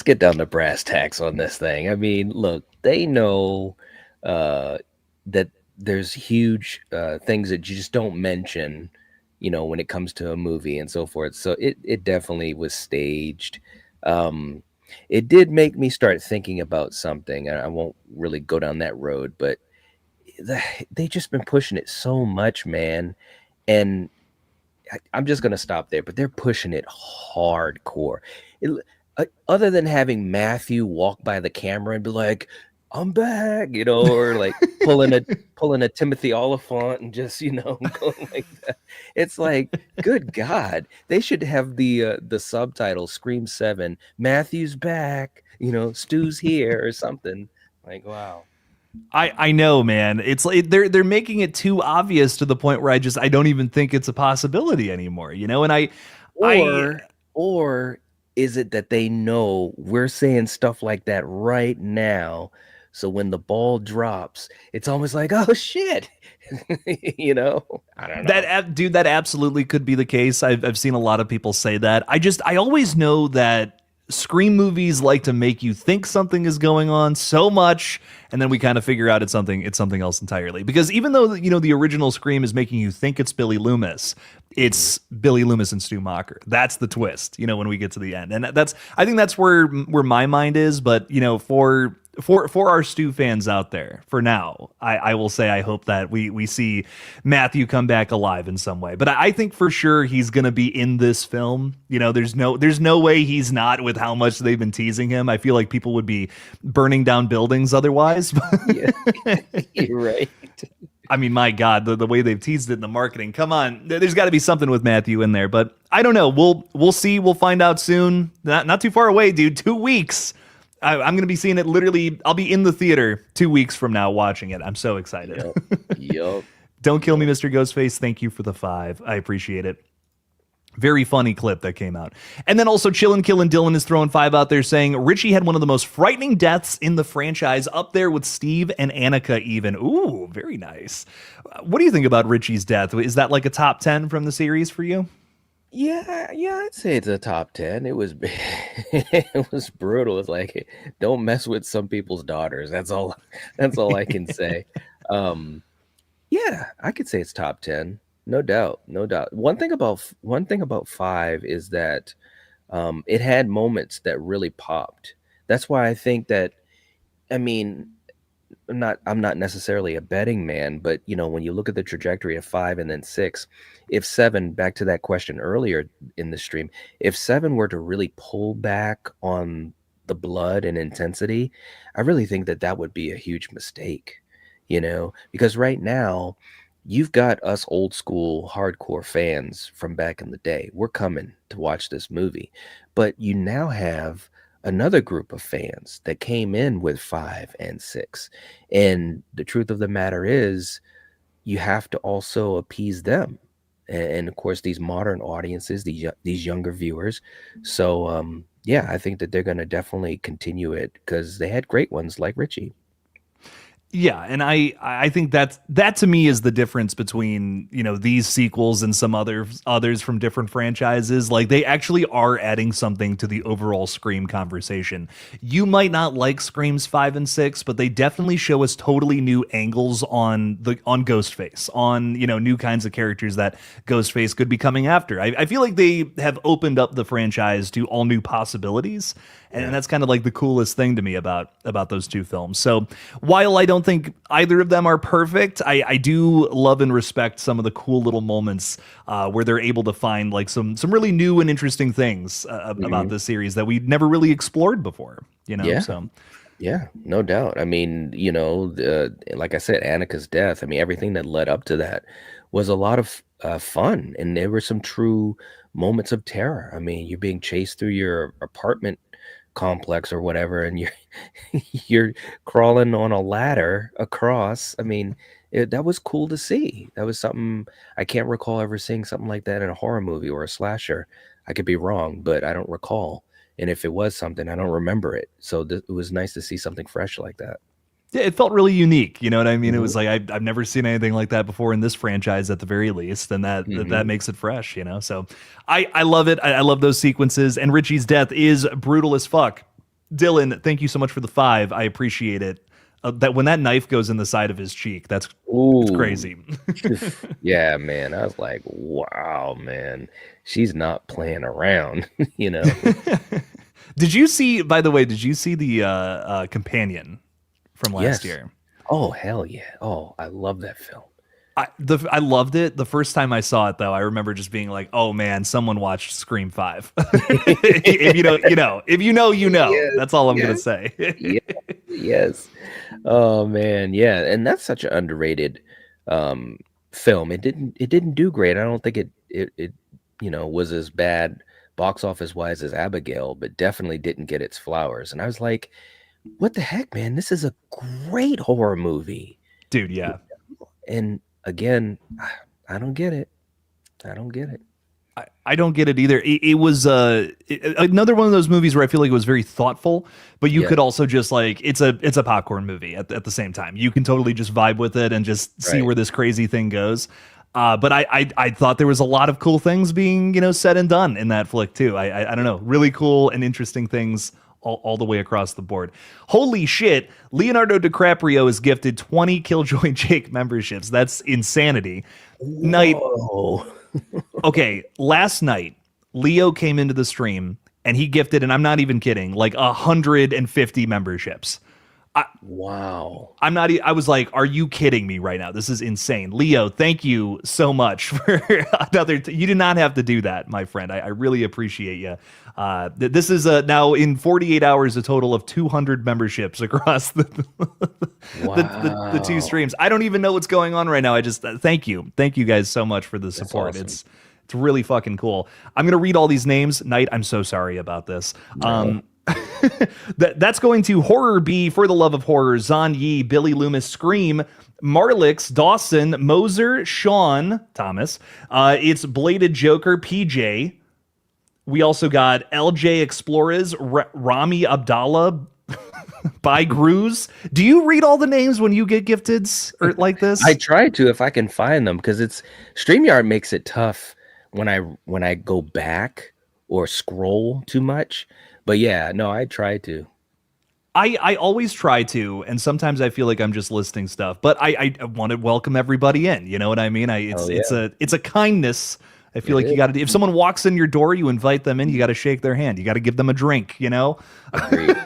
get down to brass tacks on this thing. I mean, look, they know uh that there's huge things that you just don't mention, when it comes to a movie and so forth. So it definitely was staged. Um it did make me start thinking about something. I won't really go down that road, but they just been pushing it so much, man. And I'm just gonna stop there, but they're pushing it hardcore. It, Other than having Matthew walk by the camera and be like, "I'm back," or like pulling a Timothy Oliphant and just going like that. It's like, good God, they should have the subtitle "Scream 7, Matthew's back," Stu's here or something. Like, wow. I know, man. It's like they're making it too obvious to the point where I don't even think it's a possibility anymore. And I Or or is it that they know we're saying stuff like that right now, so when the ball drops, it's almost like, "Oh, shit." I don't know. Dude, that absolutely could be the case. I've seen a lot of people say that. I always know that Scream movies like to make you think something is going on so much, and then we kind of figure out it's something else entirely. Because even though the original Scream is making you think it's Billy Loomis, Mhm. it's Billy Loomis and Stu Macher. That's the twist. When we get to the end, and I think that's where my mind is. But for our Stu fans out there, for now, I will say I hope that we see Matthew come back alive in some way. But I think for sure he's gonna be in this film. There's no way he's not with how much they've been teasing him. I feel like people would be burning down buildings otherwise. Yeah, you're right. I mean, my God, the way they've teased it in the marketing. Come on, there's got to be something with Matthew in there. But I don't know. We'll see. We'll find out soon. Not too far away, dude. 2 weeks. I'm gonna be seeing it literally. I'll be in the theater 2 weeks from now watching it. I'm so excited. Yup. Yup. Don't kill me, Yup. Mr. Ghostface. Thank you for the 5. I appreciate it. Very funny clip that came out. And then also Chillin' Killin' Dylan is throwing 5 out there saying Richie had one of the most frightening deaths in the franchise, up there with Steve and Annika even. Ooh, very nice. What do you think about Richie's death? Is that like a top 10 from the series for you? Yeah, I'd say it's a top 10. It was it was brutal. It's like, don't mess with some people's daughters. That's all I can say. Um Yeah, I could say it's top 10. No doubt, no doubt. One thing about 5 is that it had moments that really popped. That's why I think that, I mean, I'm not necessarily a betting man, but when you look at the trajectory of 5 and then 6, if 7, back to that question earlier in the stream, if 7 were to really pull back on the blood and intensity, I really think that that would be a huge mistake, because right now you've got us old school hardcore fans from back in the day. We're coming to watch this movie, but you now have another group of fans that came in with 5 and 6. And the truth of the matter is, you have to also appease them. And of course, these modern audiences, these younger viewers. So, yeah, I think that they're going to definitely continue it because they had great ones like Richie. Yeah, and I think that to me is the difference between, these sequels and some others from different franchises. Like, they actually are adding something to the overall Scream conversation. You might not like Screams 5 and 6, but they definitely show us totally new angles on Ghostface, on, new kinds of characters that Ghostface could be coming after. I feel like they have opened up the franchise to all new possibilities. And that's kind of like the coolest thing to me about those two films. So while I don't think either of them are perfect, I do love and respect some of the cool little moments where they're able to find like some really new and interesting things about this series that we'd never really explored before. Yeah. So Yeah, no doubt. I mean, like I said, Annika's death. I mean, everything that led up to that was a lot of fun, and there were some true moments of terror. I mean, you're being chased through your apartment complex or whatever, and you're you're crawling on a ladder across. I mean, that was cool to see. That was something I can't recall ever seeing something like that in a horror movie or a slasher. I could be wrong, but I don't recall. And if it was something, I don't remember it. So it was nice to see something fresh like that. yeah, it felt really unique. You know what I mean? It Mhm. was like I've never seen anything like that before in this franchise, at the very least, and that Mhm. makes it fresh. So I love it. I love those sequences, and Richie's death is brutal as fuck. Dylan, thank you so much for the 5. I appreciate it. That when that knife goes in the side of his cheek, it's Ooh. crazy. Yeah, man. I was like, wow, man. She's not playing around, Did you see? By the way, did you see the companion from last Yes. year? Oh, hell yeah. Oh, I love that film. I loved it. The first time I saw it, though, I remember just being like, "Oh man, someone watched Scream 5." If you know, you know. If you know, you know. Yes, That's all I'm gonna yes, say. yes, yes. Oh man, yeah. And that's such an underrated um film. It didn't do great. I don't think it was as bad box office wise as Abigail, but definitely didn't get its flowers. And I was like, what the heck, man? This is a great horror movie. Dude, yeah. And again, I don't get it. I don't get it. I don't get it either. It was another one of those movies where I feel like it was very thoughtful, but you Yeah, could also just like it's a popcorn movie at the same time. You can totally just vibe with it and just see right. where this crazy thing goes. But I thought there was a lot of cool things being said and done in that flick too. I don't know, really cool and interesting things all the way across the board. Holy shit! Leonardo DiCaprio is gifted 20 Killjoy Jake memberships. That's insanity. Night. Whoa. Okay, last night Leo came into the stream and he gifted, and I'm not even kidding, like 150 memberships. Wow. I'm not. I was like, "Are you kidding me right now? This is insane." Leo, thank you so much for another. You did not have to do that, my friend. I really appreciate you. This is now in 48 hours a total of 200 memberships across the two Wow. streams. I don't even know what's going on right now. I just thank you guys so much for the That's support. awesome. It's really fucking cool. I'm gonna read all these names. Knight, I'm so sorry about this. No. That's going to Horror B, For the Love of Horror, Zon Yi, Billy Loomis, Scream, Marlix, Dawson, Moser, Sean, Thomas. It's Bladed Joker, PJ. We also got LJ Explorers, Rami Abdallah, by Gruz. Do you read all the names when you get gifted or like this? I try to if I can find them because it's StreamYard makes it tough when I go back or scroll too much. But yeah, no, I try to. I always try to, and sometimes I feel like I'm just listing stuff, but I want to welcome everybody in. You know what I mean? Oh It's a kindness. I feel it like you is. got to. If someone walks in your door, you invite them in. You got to shake their hand. You got to give them a drink. Agreed.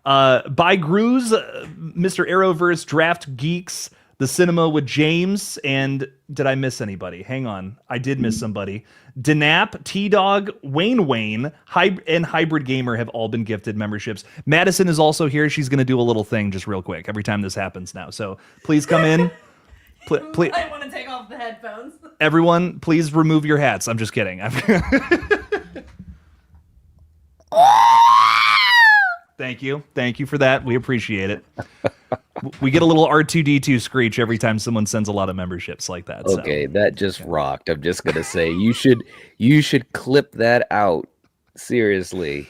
By Grooves, Mr. Arrowverse, Draft Geeks, The Cinema with James, and did I miss anybody? Hang on. I did miss somebody. Denap, T-Dog, Wayne, and Hybrid Gamer have all been gifted memberships. Madison is also here. She's going to do a little thing just real quick every time this happens now. So please come in. Please, I want to take off the headphones. everyone, please remove your hats. I'm just kidding. Thank you. Thank you for that. We appreciate it. We get a little R2D2 screech every time someone sends a lot of memberships like that. Okay, that just rocked. I'm just gonna say you should clip that out. Seriously.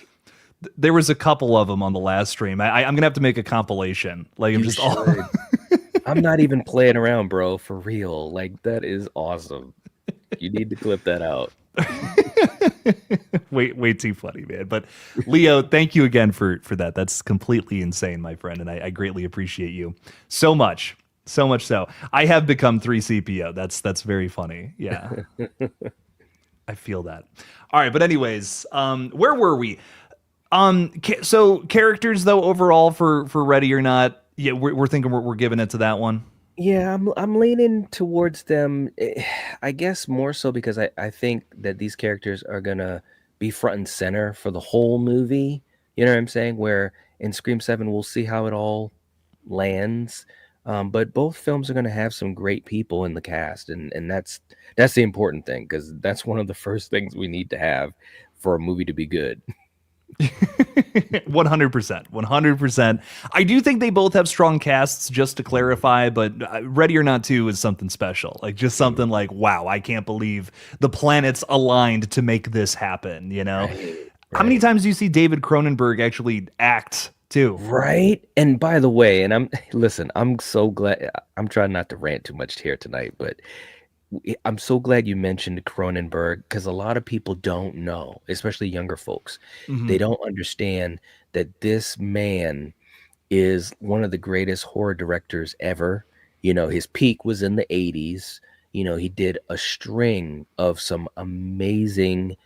There was a couple of them on the last stream. I'm gonna have to make a compilation. Like I'm just all. I'm not even playing around, bro. For real. Like that is awesome. You need to clip that out. way too funny, man. But Leo, thank you again for that. That's completely insane, my friend, and I greatly appreciate you so much. So much so. I have become 3CPO. That's very funny. Yeah. I feel that. All right, but anyways, where were we? So characters though overall for Ready or Not, yeah, we're thinking we're giving it to that one. Yeah, I'm leaning towards them. I guess more so because I think that these characters are gonna be front and center for the whole movie. You know what I'm saying? Where in Scream 7 we'll see how it all lands. But both films are gonna have some great people in the cast, and that's the important thing because that's one of the first things we need to have for a movie to be good. 100%. I do think they both have strong casts, just to clarify, but Ready or Not 2 is something special. Like just something like, wow, I can't believe the planets aligned to make this happen, you know? Right. How many times do you see David Cronenberg actually act too? Right. And by the way, and I'm so glad. I'm trying not to rant too much here tonight, but I'm so glad you mentioned Cronenberg because a lot of people don't know, especially younger folks. They don't understand that this man is one of the greatest horror directors ever. You know, his peak was in the 80s. You know, he did a string of some amazing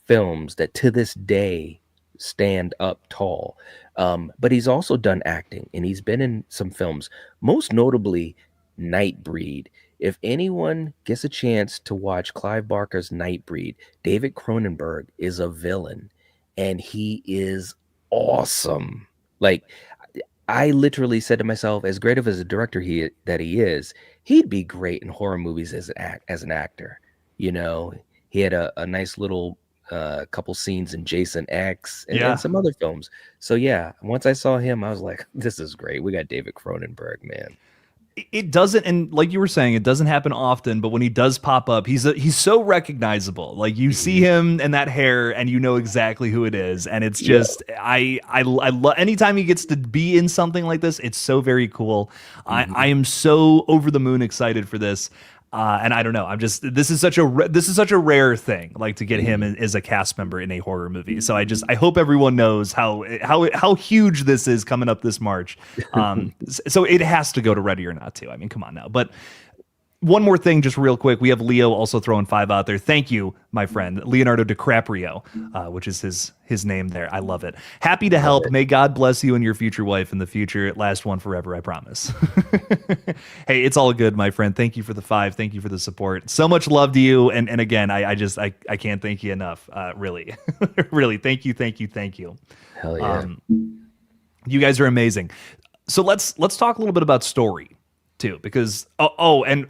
films that to this day stand up tall. But he's also done acting and he's been in some films, most notably Nightbreed. If anyone gets a chance to watch Clive Barker's Nightbreed, David Cronenberg is a villain and he is awesome. Like I literally said to myself, as great of as a director he is, he'd be great in horror movies as an actor. You know, he had a nice little couple scenes in Jason X and some other films. So yeah, once I saw him, I was like, this is great. We got David Cronenberg, man. It doesn't, and like you were saying, it doesn't happen often, but when he does pop up, he's so recognizable. Like you see him and that hair and you know exactly who it is, and it's just I love anytime he gets to be in something like this. It's so very cool. I am so over the moon excited for this. And I don't know. This is such a rare thing, like to get him as a cast member in a horror movie. So I hope everyone knows how huge this is coming up this March. So it has to go to Ready or Not too. I mean, come on now. But one more thing, just real quick. We have Leo also throwing 5 out there. Thank you, my friend, Leonardo DiCaprio, which is his name there. I love it. Happy to help. May God bless you and your future wife in the future. Last one forever, I promise. Hey, it's all good, my friend. Thank you for the 5. Thank you for the support. So much love to you. And again, I can't thank you enough. Really, really. Thank you. Hell yeah. You guys are amazing. So let's talk a little bit about story too, because and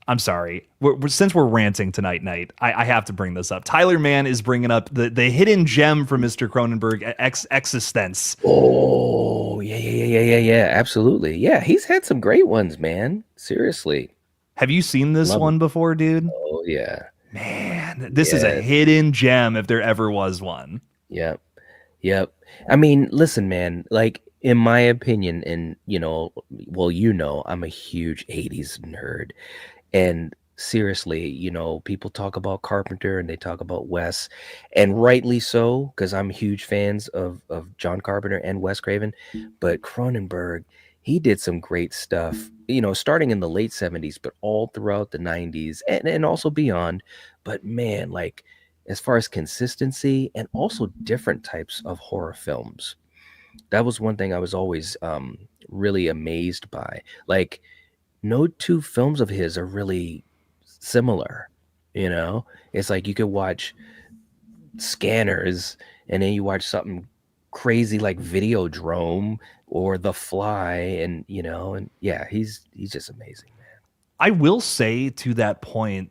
I'm sorry. Since we're ranting tonight, I have to bring this up. Tyler Mann is bringing up the hidden gem from Mr. Cronenberg, Existence. Oh, yeah. Absolutely. Yeah, he's had some great ones, man. Seriously. Have you seen this one before, dude? Oh, yeah. Man, this is a hidden gem if there ever was one. Yep. I mean, listen, man, like, in my opinion, and, I'm a huge 80s nerd. And seriously, people talk about Carpenter and they talk about Wes, and rightly so, because I'm huge fans of John Carpenter and Wes Craven. But Cronenberg, he did some great stuff, starting in the late 70s, but all throughout the 90s and also beyond. But man, like as far as consistency and also different types of horror films, that was one thing I was always really amazed by. Like, no two films of his are really similar. You know, it's like you could watch Scanners and then you watch something crazy like Videodrome or The Fly, and and yeah, he's just amazing, man. I will say to that point,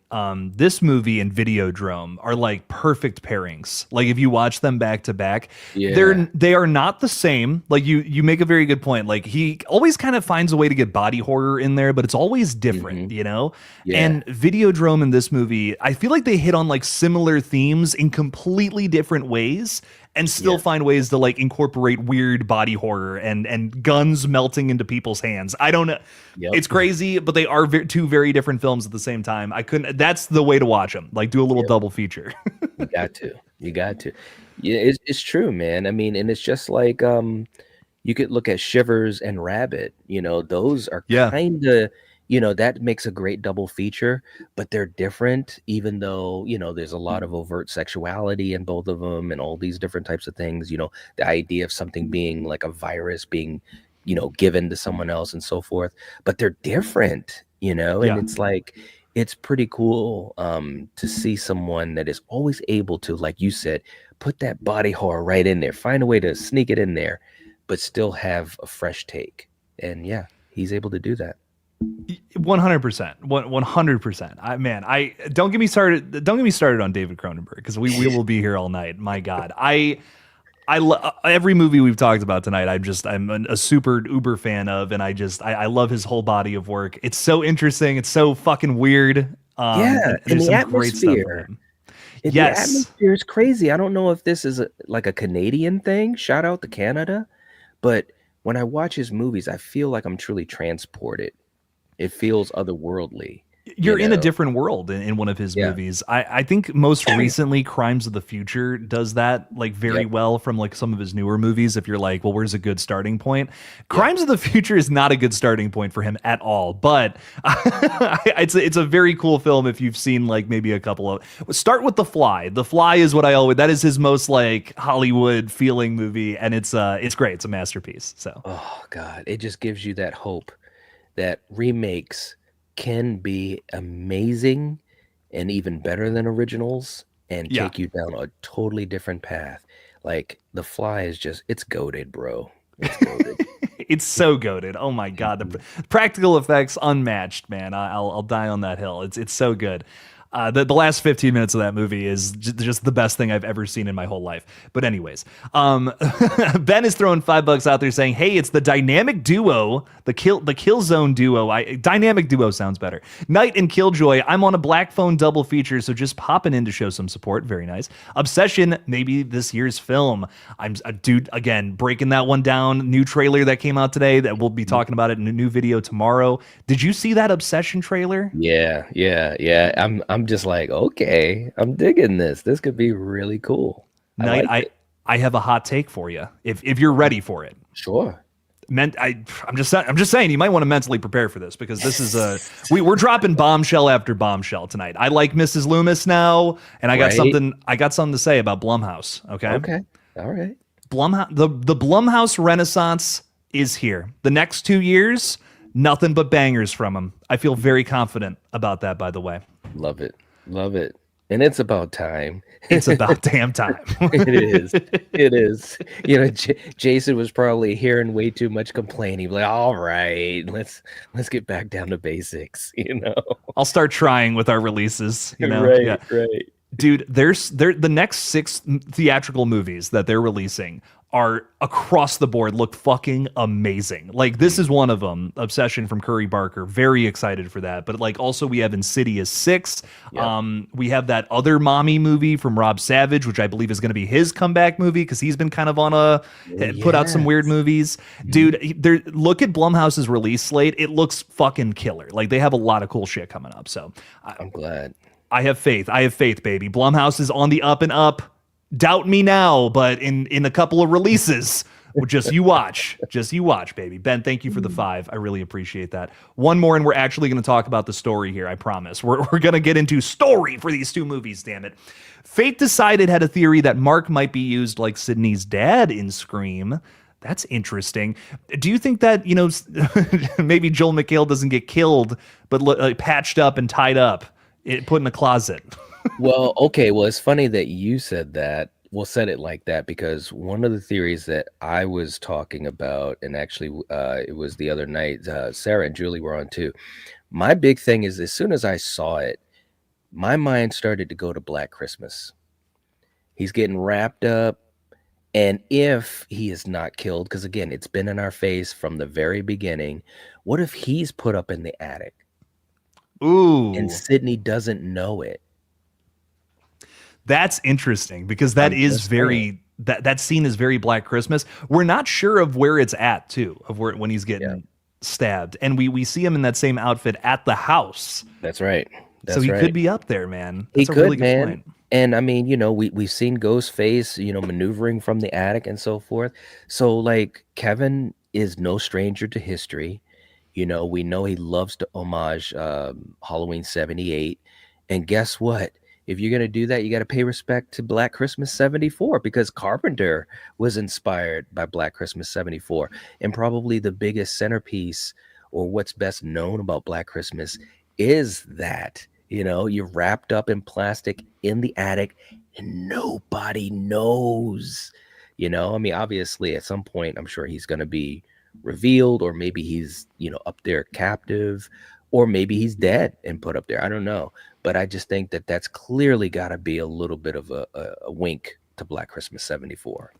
this movie and Videodrome are like perfect pairings. Like if you watch them back to back, Yeah. they are not the same. Like you make a very good point. Like he always kind of finds a way to get body horror in there, but it's always different, Hmm. you know? Yeah. And Videodrome in this movie, I feel like they hit on like similar themes in completely different ways and still Yeah. find ways to like incorporate weird body horror and guns melting into people's hands. I don't know. Yep. It's crazy, but they are two very different films at the same time. I couldn't. That's the way to watch them. Like do a little Yep. double feature. You got to. You got to. Yeah, it's true, man. I mean, and it's just like you could look at Shivers and Rabbit. Those are Yeah. kind of, that makes a great double feature, but they're different, even though, there's a lot of overt sexuality in both of them and all these different types of things. The idea of something being like a virus being, given to someone else and so forth, but they're different, and Yeah. it's like, it's pretty cool to see someone that is always able to, like you said, put that body horror right in there, find a way to sneak it in there, but still have a fresh take. And yeah, he's able to do that. 100%. 100%. I don't get me started. Don't get me started on David Cronenberg because we will be here all night. My God, every movie we've talked about tonight. I'm a super uber fan of, and I love his whole body of work. It's so interesting. It's so fucking weird. Yeah, And and there's the some great stuff from atmosphere. him. The Yes. atmosphere is crazy. I don't know if this is like a Canadian thing. Shout out to Canada. But when I watch his movies, I feel like I'm truly transported. It feels otherworldly, you You're in a know? different world in one of his Yeah. movies. I think most recently Crimes of the Future does that like very Yep. well from like some of his newer movies. If you're like, well, where's a good starting point? Yep. Crimes of the Future is not a good starting point for him at all, but it's a very cool film if you've seen like maybe a couple of start with The Fly. The Fly is what I always that is his most like Hollywood feeling movie, and it's great. It's a masterpiece. So Oh God, it just gives you that hope that remakes can be amazing and even better than originals and yeah. take you down a totally different path. Like The Fly is just, it's goated, bro. It's goated. It's so goated. Oh my god, the practical effects unmatched, man. I'll die on that hill. It's so good. The last 15 minutes of that movie is just the best thing I've ever seen in my whole life. But anyways, Ben is throwing $5 out there saying, "Hey, it's the dynamic duo, the Killzone duo. Dynamic duo sounds better. Knight and Killjoy. I'm on a black phone double feature, so just popping in to show some support. Very nice. Obsession, maybe this year's film. I'm a dude again breaking that one down. New trailer that came out today that we'll be talking about it in a new video tomorrow. Did you see that Obsession trailer? Yeah, yeah, yeah. I'm just like, okay, I'm digging this. This could be really cool. I Knight, like it. I have a hot take for you if you're ready for it. Sure. I'm just saying you might want to mentally prepare for this because this is we're dropping bombshell after bombshell tonight. I like Mrs. Loomis now, and Right? I got something to say about Blumhouse. Okay, Okay. All right. the Blumhouse Renaissance is here. The next 2 years, nothing but bangers from them. I feel very confident about that. By the way, Love it. Love it. And it's about time. it's about damn time. It is. It is. Jason was probably hearing way too much complaining. Like, all right, let's get back down to basics. I'll start trying with our releases. Right, Yeah. right. Dude, the next 6 theatrical movies that they're releasing are across the board look fucking amazing. Like this is one of them, Obsession from Curry Barker. Very excited for that. But like also we have Insidious 6. Yep. We have that other mommy movie from Rob Savage, which I believe is going to be his comeback movie because he's been kind of on put out some weird Yes. movies. Dude, look at Blumhouse's release slate. It looks fucking killer. Like they have a lot of cool shit coming up. So I'm glad. I have faith. I have faith, baby. Blumhouse is on the up and up. Doubt me now, but in a couple of releases, just you watch. Just you watch, baby. Ben, thank you for the 5. I really appreciate that. One more, and we're actually going to talk about the story here. I promise. We're going to get into story for these 2 movies, damn it. Fate Decided had a theory that Mark might be used like Sydney's dad in Scream. That's interesting. Do you think that, maybe Joel McHale doesn't get killed, but patched up and tied up, put in a closet? Well, okay. Well, it's funny that you said that. Well, said it like that because one of the theories that I was talking about, and actually, it was the other night. Sarah and Julie were on too. My big thing is, as soon as I saw it, my mind started to go to Black Christmas. He's getting wrapped up, and if he is not killed, because again, it's been in our face from the very beginning. What if he's put up in the attic and Ooh, Sydney doesn't know it? that's interesting because that I'm is just saying. that scene is very Black Christmas. We're not sure of where it's at too, of where when he's Yeah, getting stabbed, and we see him in that same outfit at the house, that's right. so That's he could right. be up there, man. He That's a really could, good man. point. And I mean, we've seen Ghostface, maneuvering from the attic and so forth. So like Kevin is no stranger to history. We know he loves to homage Halloween 78. And guess what? If you're gonna do that, you gotta pay respect to Black Christmas 74 because Carpenter was inspired by Black Christmas 74. And probably the biggest centerpiece or what's best known about Black Christmas is that you're wrapped up in plastic in the attic and nobody knows. I mean, obviously at some point I'm sure he's going to be revealed, or maybe he's up there captive, or maybe he's dead and put up there. I don't know, but I just think that that's clearly got to be a little bit of a wink to Black Christmas 74.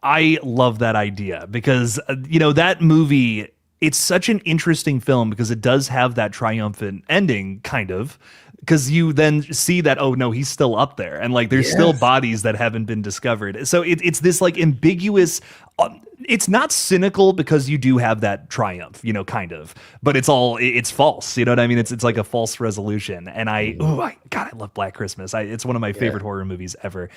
I love that idea because that movie, it's such an interesting film because it does have that triumphant ending kind of, because you then see that, oh no, he's still up there, and like there's still Yes. bodies that haven't been discovered. So it's this like ambiguous, it's not cynical because you do have that triumph, kind of, but it's false. You know what I mean? It's like a false resolution. And Mhm. God, I love Black Christmas. It's one of my Yeah. favorite horror movies ever.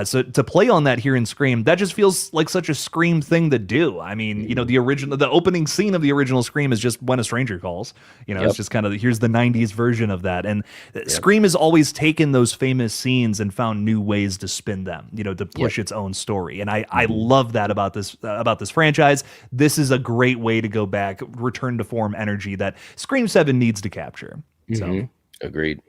So to play on that here in Scream, that just feels like such a Scream thing to do. I mean, Mhm. the opening scene of the original Scream is just When a Stranger Calls. It's Yep. just kind of, here's the 90s version of that. And Yep. Scream has always taken those famous scenes and found new ways to spin them, to Yep. push its own story. And I Mhm. love that about this franchise. This is a great way to go back, return to form energy that Scream 7 needs to capture. So Mhm. Agreed.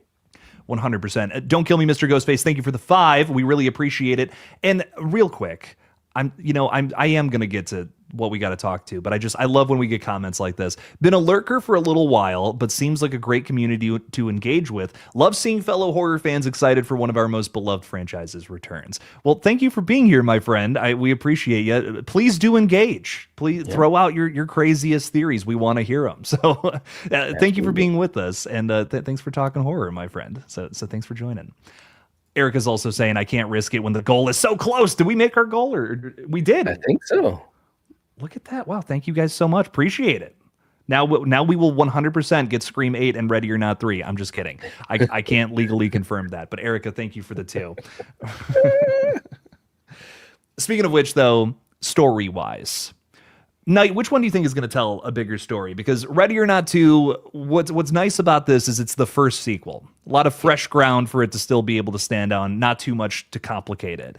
100%. Don't kill me, Mr. Ghostface. Thank you for the 5. We really appreciate it. And real quick, I am going to get to what we got to talk to, but I love when we get comments like this. Been a lurker for a little while, but seems like a great community to engage with. Love seeing fellow horror fans excited for one of our most beloved franchises returns. Well, thank you for being here, my friend. We appreciate you. Please do engage. Please Yeah. throw out your craziest theories. We want to hear them. So thank you for Absolutely. being with us. And thanks for talking horror, my friend. So thanks for joining. Erica's also saying, I can't risk it when the goal is so close. Did we make our goal, or we I did? think so. Look at that. Wow. Thank you guys so much. Appreciate it. Now we will 100% get Scream 8 and Ready or Not 3. I'm just kidding. I can't legally confirm that. But Erica, thank you for the 2. Speaking of which, though, story-wise, Knight, which one do you think is going to tell a bigger story? Because Ready or Not 2, what's nice about this is it's the first sequel. A lot of fresh ground for it to still be able to stand on, not too much to complicate it.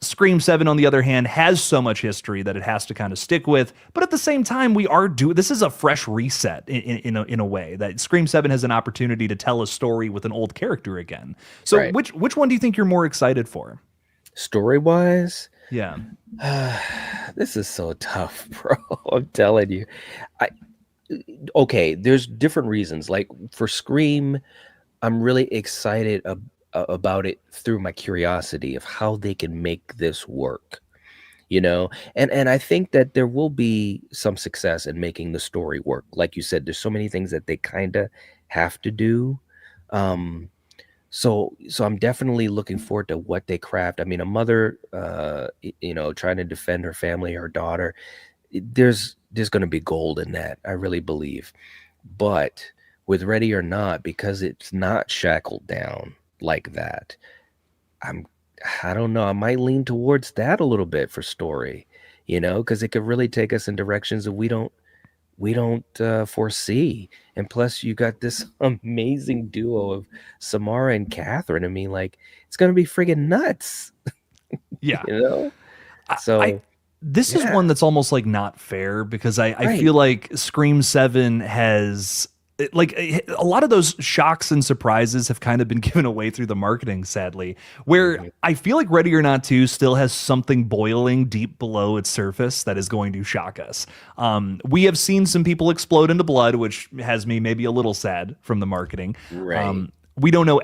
Scream 7, on the other hand, has so much history that it has to kind of stick with. But at the same time, this is a fresh reset in a way that Scream 7 has an opportunity to tell a story with an old character again. So Right. which one do you think you're more excited for? Story wise, Yeah. this is so tough, bro. I'm telling you. I Okay, there's different reasons. Like for Scream, I'm really excited about it through my curiosity of how they can make this work. And I think that there will be some success in making the story work. Like you said, there's so many things that they kind of have to do. Um, so I'm definitely looking forward to what they craft. I mean, a mother, trying to defend her family, her daughter. There's going to be gold in that. I really believe. But with Ready or Not, because it's not shackled down like that, I'm I don't know. I might lean towards that a little bit for story, because it could really take us in directions that we don't foresee. And plus, you got this amazing duo of Samara and Catherine. I mean, like, it's gonna be friggin' nuts, Yeah. you know. I So. this is Yeah, one that's almost like not fair because I right. feel like Scream 7 has a lot of those shocks and surprises have kind of been given away through the marketing, sadly. Where Mhm. I feel like Ready or Not 2 still has something boiling deep below its surface that is going to shock us. We have seen some people explode into blood, which has me maybe a little sad from the marketing. Right. Um, we don't know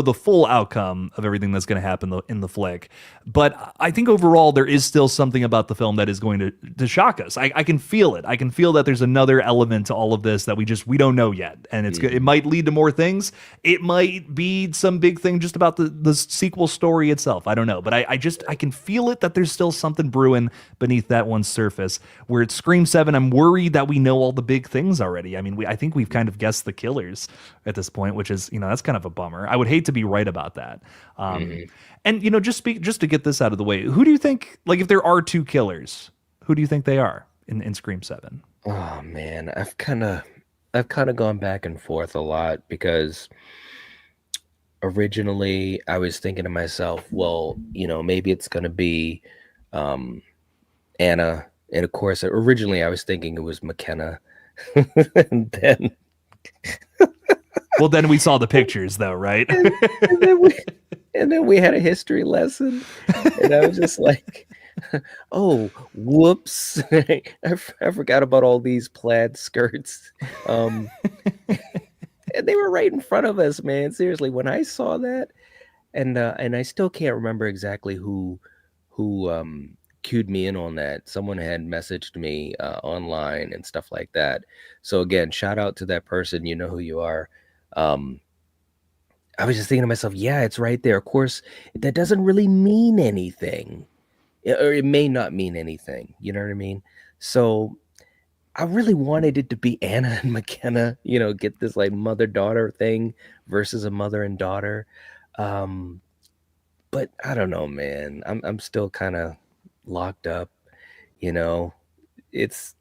the full outcome of everything that's going to happen in the flick, but I think overall there is still something about the film that is going to shock us. I can feel it. I can feel that there's another element to all of this that we don't know yet, and it Mhm. might lead to more things. It might be some big thing just about the sequel story itself. I don't know, but I can feel it that there's still something brewing beneath that one surface. Where it's Scream 7, I'm worried that we know all the big things already. I mean, I think we've kind of guessed the killers at this point, which is, that's kind of a bummer. I would hate to be right about that. Um, Mhm. and just to get this out of the way, who do you think, like, if there are two killers, who do you think they are in Scream 7? Oh man, I've kind of gone back and forth a lot because originally I was thinking to myself, well, maybe it's gonna be um Anna, and of course originally I was thinking it was McKenna. and then Well, then we saw the pictures, though, right? and, and then we and then we had a history lesson, and I was just like, oh, whoops. I forgot about all these plaid skirts. Um and they were right in front of us, man. Seriously, when I saw that, and I still can't remember exactly who cued me in on that. Someone had messaged me online and stuff like that. So again, shout out to that person. You know who you are. Um, I was just thinking to myself, yeah, it's right there. Of course, that doesn't really mean anything, or it may not mean anything. You know what I mean? So I really wanted it to be Anna and McKenna, get this like mother-daughter thing versus a mother and daughter. Um, but I don't know, man. I'm still kind of locked up, you know. It's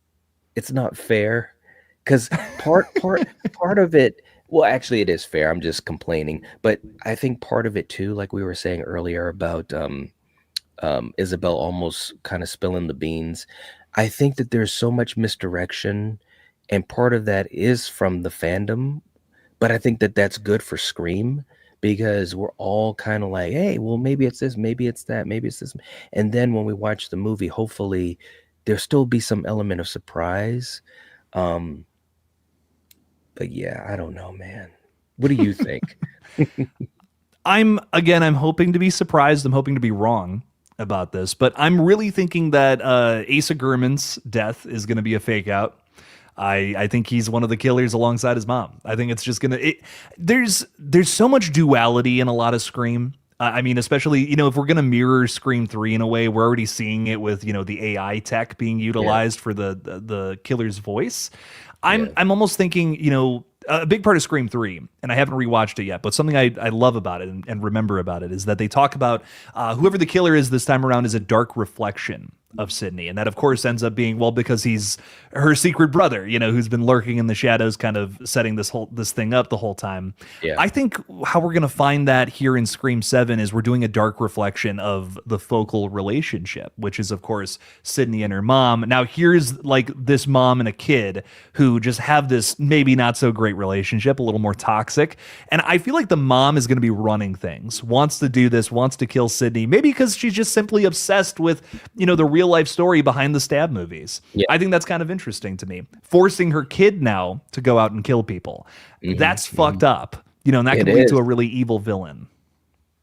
it's not fair because part of it, well, actually it is fair. I'm just complaining, but I think part of it too, like we were saying earlier about Isabel almost kind of spilling the beans. I think that there's so much misdirection, and part of that is from the fandom, but I think that that's good for Scream because we're all kind of like, hey, well, maybe it's this, maybe it's that, maybe it's this. And then when we watch the movie, hopefully there'll still be some element of surprise. Um, but yeah, I don't know, man. What do you think? I'm hoping to be surprised. I'm hoping to be wrong about this, but I'm really thinking that Asa Gurman's death is going to be a fake out. I think he's one of the killers alongside his mom. I think it's just gonna. There's so much duality in a lot of Scream. I mean, especially if we're gonna mirror Scream 3 in a way, we're already seeing it with the AI tech being Yeah, utilized for the killer's voice. yeah, I'm almost thinking a big part of Scream 3, and I haven't rewatched it yet, but something I love about it and remember about it is that they talk about whoever the killer is this time around is a dark reflection of Sydney. And that, of course, ends up being, well, because he's her secret brother, who's been lurking in the shadows, kind of setting this thing up the whole time. yeah, I think how we're going to find that here in Scream 7 is we're doing a dark reflection of the focal relationship, which is, of course, Sydney and her mom. Now, here's like this mom and a kid who just have this maybe not so great relationship, a little more toxic. And I feel like the mom is going to be running things, wants to do this, wants to kill Sydney, maybe because she's just simply obsessed with, the real life story behind the stab movies. yeah. I think that's kind of interesting to me. Forcing her kid now to go out and kill people. Hmm. That's Hmm. fucked up. And that It could lead to is. a really evil villain.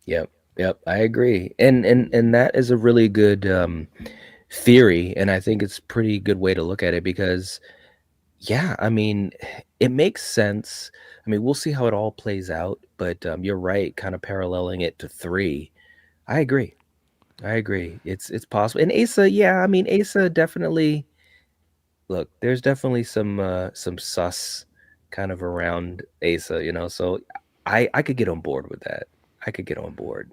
Yep, yep. I agree, and that is a really good theory, and I think it's a pretty good way to look at it because yeah, I mean, it makes sense. I mean, we'll see how it all plays out, but you're right, kind of paralleling it to three. I agree. I agree. It's possible. And Asa, yeah, I mean, Asa definitely look, there's definitely some sus kind of around Asa, so I could get on board with that. I could get on board.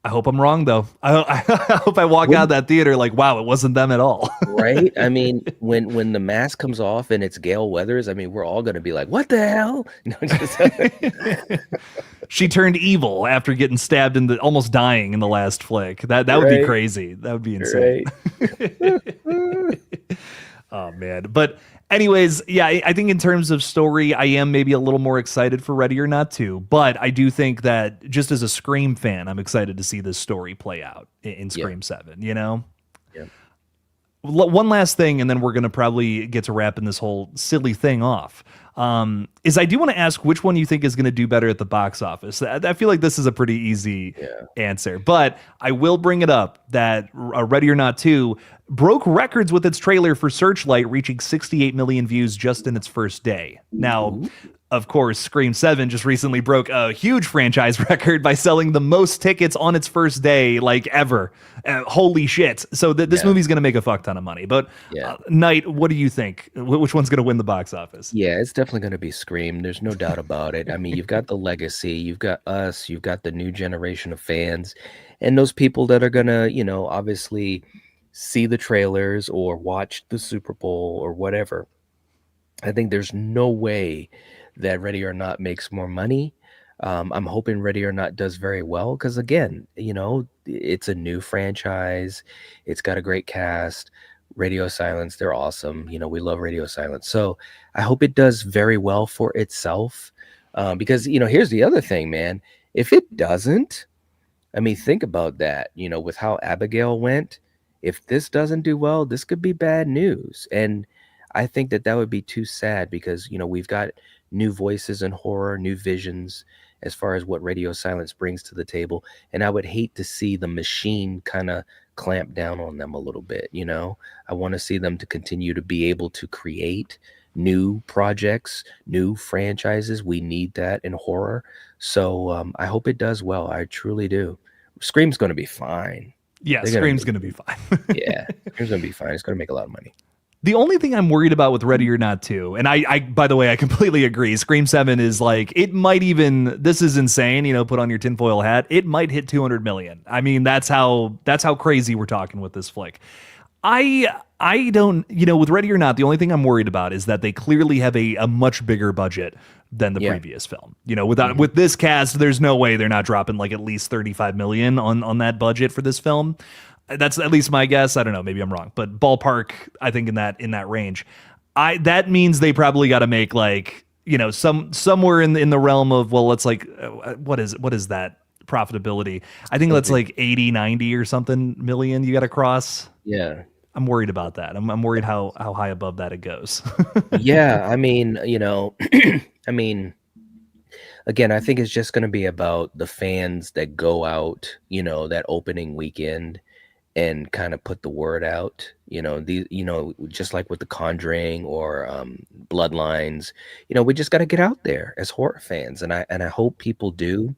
I hope I'm wrong though. I hope I walk out of that theater like, wow, it wasn't them at all. Right? I mean, when the mask comes off and it's Gale Weathers, I mean, we're all gonna be like, "What the hell?" No, just She turned evil after getting stabbed in the almost dying in the last flick. That would be right, crazy. That would be insane. right. Oh man. But anyways, yeah, I think in terms of story, I am maybe a little more excited for Ready or Not 2. But I do think that just as a Scream fan, I'm excited to see this story play out in Yeah, Scream 7, you know? yeah. One last thing, and then we're going to probably get to wrapping this whole silly thing off. Is I do want to ask which one you think is going to do better at the box office. I feel like this is a pretty easy Yeah. answer, but I will bring it up that Ready or Not 2 broke records with its trailer for Searchlight, reaching 68 million views just in its first day. Now, Ooh. of course, Scream 7 just recently broke a huge franchise record by selling the most tickets on its first day, like ever. Holy shit. So this Yeah, movie's going to make a fuck ton of money. But yeah. Knight, what do you think? Which one's going to win the box office? Yeah, it's definitely gonna be Scream. There's no doubt about it. I mean, you've got the legacy, you've got us, you've got the new generation of fans, and those people that are gonna, obviously see the trailers or watch the Super Bowl or whatever. I think there's no way that Ready or Not makes more money. I'm hoping Ready or Not does very well because, again, it's a new franchise. It's got a great cast. Radio Silence, they're awesome. We love Radio Silence. So I hope it does very well for itself. Because, here's the other thing, man. If it doesn't, I mean, think about that, with how Abigail went. If this doesn't do well, this could be bad news. And I think that that would be too sad because, we've got new voices in horror, new visions as far as what Radio Silence brings to the table. And I would hate to see the machine kind of clamp down on them a little bit. I want to see them to continue to be able to create new projects, new franchises. We need that in horror. So I hope it does well. I truly do. Scream's going to be fine. Yeah, They're gonna Scream's make, going to be fine. yeah, Scream's going to be fine. It's going to make a lot of money. The only thing I'm worried about with Ready or Not 2, and I by the way, I completely agree. Scream 7 is like, it might even, this is insane, put on your tinfoil hat. It might hit 200 million. I mean, that's how crazy we're talking with this flick. I don't, with Ready or Not, the only thing I'm worried about is that they clearly have a much bigger budget than the Yeah. previous film. With this cast, there's no way they're not dropping like at least 35 million on that budget for this film. That's at least my guess. I don't know, maybe I'm wrong, but ballpark, I think in that range. That means they probably got to make like, somewhere in the realm of, well, let's like what is that profitability? I think that's like 80, 90 or something million you got to cross. Yeah. I'm worried about that. I'm worried how high above that it goes. Yeah, I mean, I mean, again, I think it's just going to be about the fans that go out, that opening weekend and kind of put the word out. Just like with The Conjuring or Bloodlines, we just got to get out there as horror fans, and I hope people do.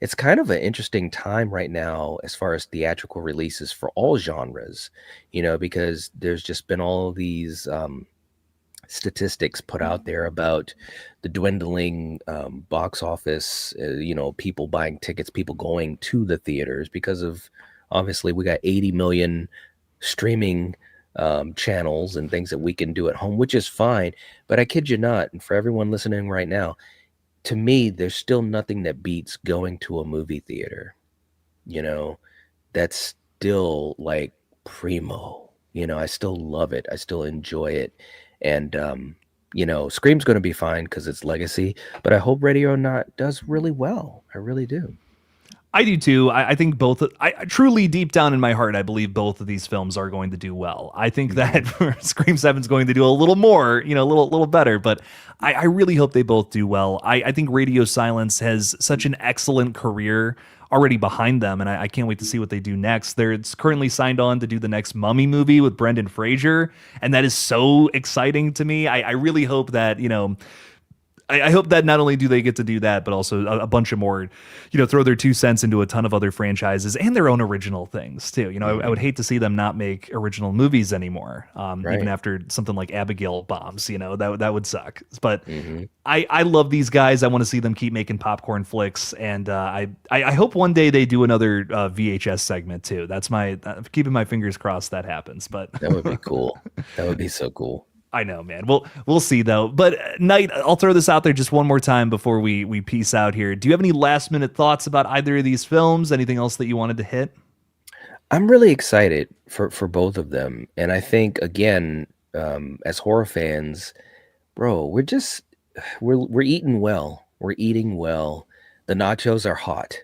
It's kind of an interesting time right now as far as theatrical releases for all genres, because there's just been all these statistics put out there about the dwindling box office, people buying tickets, people going to the theaters because of, obviously, we got 80 million streaming channels and things that we can do at home, which is fine. But I kid you not, and for everyone listening right now, to me, there's still nothing that beats going to a movie theater. That's still like primo. I still love it. I still enjoy it. And, Scream's going to be fine because it's legacy, but I hope Ready or Not does really well. I really do. I do too. I think both. I truly, deep down in my heart, I believe both of these films are going to do well. I think that Scream 7 is going to do a little more, a little better. But I really hope they both do well. I think Radio Silence has such an excellent career already behind them, and I can't wait to see what they do next. They're currently signed on to do the next Mummy movie with Brendan Fraser, and that is so exciting to me. I really hope that I hope that not only do they get to do that, but also a bunch of more, throw their 2 cents into a ton of other franchises and their own original things too. I would hate to see them not make original movies anymore, even Right. after something like Abigail bombs. That would suck. But Hmm. I love these guys. I want to see them keep making popcorn flicks, and I hope one day they do another VHS segment too. That's my keeping my fingers crossed that happens. But That would be cool. That would be so cool. I know, man. We'll see though. But Knight, I'll throw this out there just one more time before we peace out here. Do you have any last minute thoughts about either of these films? Anything else that you wanted to hit? I'm really excited for both of them, and I think again, as horror fans, bro, we're eating well. We're eating well. The nachos are hot.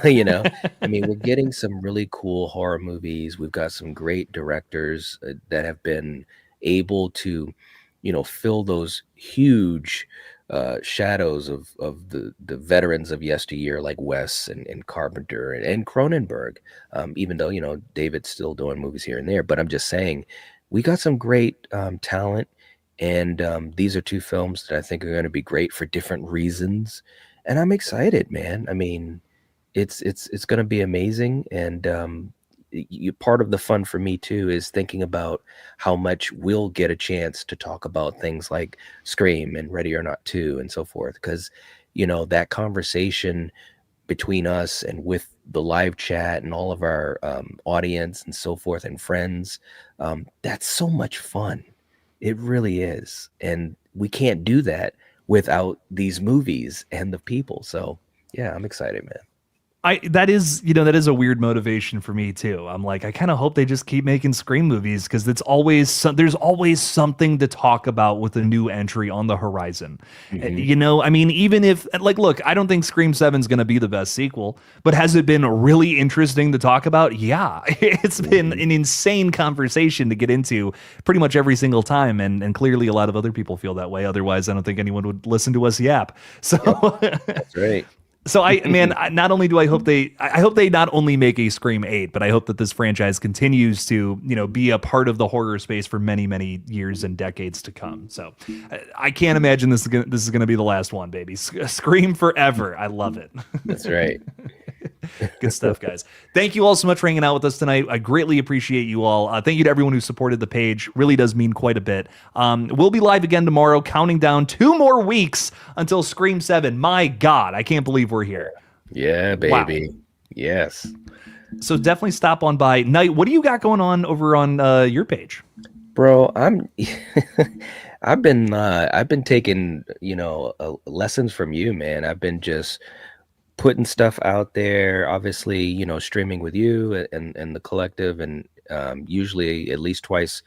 you know, I mean, we're getting some really cool horror movies. We've got some great directors that have been able to, fill those huge shadows of the veterans of yesteryear, like Wes and Carpenter and Cronenberg. Even though David's still doing movies here and there, but I'm just saying, we got some great talent, and these are two films that I think are going to be great for different reasons, and I'm excited, man. I mean, it's going to be amazing, and part of the fun for me too is thinking about how much we'll get a chance to talk about things like Scream and Ready or Not 2 and so forth, because that conversation between us and with the live chat and all of our audience and so forth and friends, that's so much fun. It really is, and we can't do that without these movies and the people. So yeah, I'm excited, man. That is a weird motivation for me too. I'm like, I kind of hope they just keep making Scream movies because there's always something to talk about with a new entry on the horizon. Mhm. I mean, even if look, I don't think Scream 7 is going to be the best sequel, but has it been really interesting to talk about? Yeah, it's been Mhm. an insane conversation to get into pretty much every single time, and clearly a lot of other people feel that way. Otherwise, I don't think anyone would listen to us yap. So. Yep, that's right. So not only do I hope I hope they not only make a Scream 8, but I hope that this franchise continues to, be a part of the horror space for many, many years and decades to come. So I can't imagine this is gonna be the last one, baby. Scream forever. I love it. That's right. Good stuff, guys. Thank you all so much for hanging out with us tonight. I greatly appreciate you all. Thank you to everyone who supported the page. Really does mean quite a bit. We'll be live again tomorrow, counting down 2 more weeks until Scream 7. My God, I can't believe we're here. Yeah, Wow. baby. Yes. So definitely stop on by. Knight, what do you got going on over on your page? Bro, I've been taking, lessons from you, man. I've been just putting stuff out there, obviously, streaming with you and the collective, and usually at least twice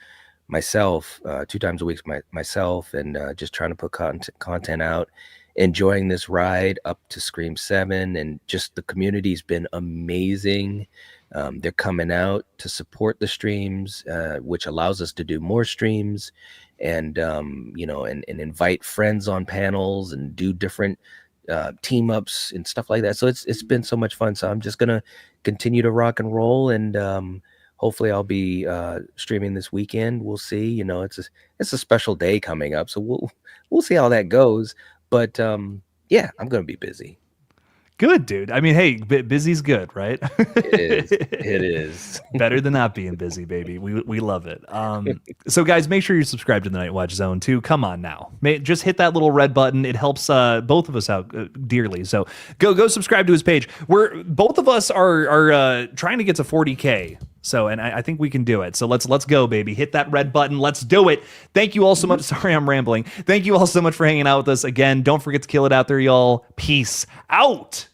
myself, 2 times a week myself, and just trying to put content out, enjoying this ride up to Scream 7, and just the community's been amazing. They're coming out to support the streams, which allows us to do more streams, and and invite friends on panels and do different team ups and stuff like that. So it's been so much fun. So I'm just gonna continue to rock and roll, and hopefully I'll be streaming this weekend. We'll see. It's a special day coming up, so we'll see how that goes. But yeah, I'm gonna be busy. Good, dude. I mean, hey, busy's good, right? It is. It is. Better than not being busy, baby. We love it. So guys, make sure you subscribe to the Night Watch Zone too. Come on now, just hit that little red button. It helps both of us out dearly. So go subscribe to his page. We're both of us are trying to get to 40K. So, and I think we can do it. So let's go, baby. Hit that red button. Let's do it. Thank you all so much. Sorry, I'm rambling. Thank you all so much for hanging out with us again. Don't forget to kill it out there, y'all. Peace out.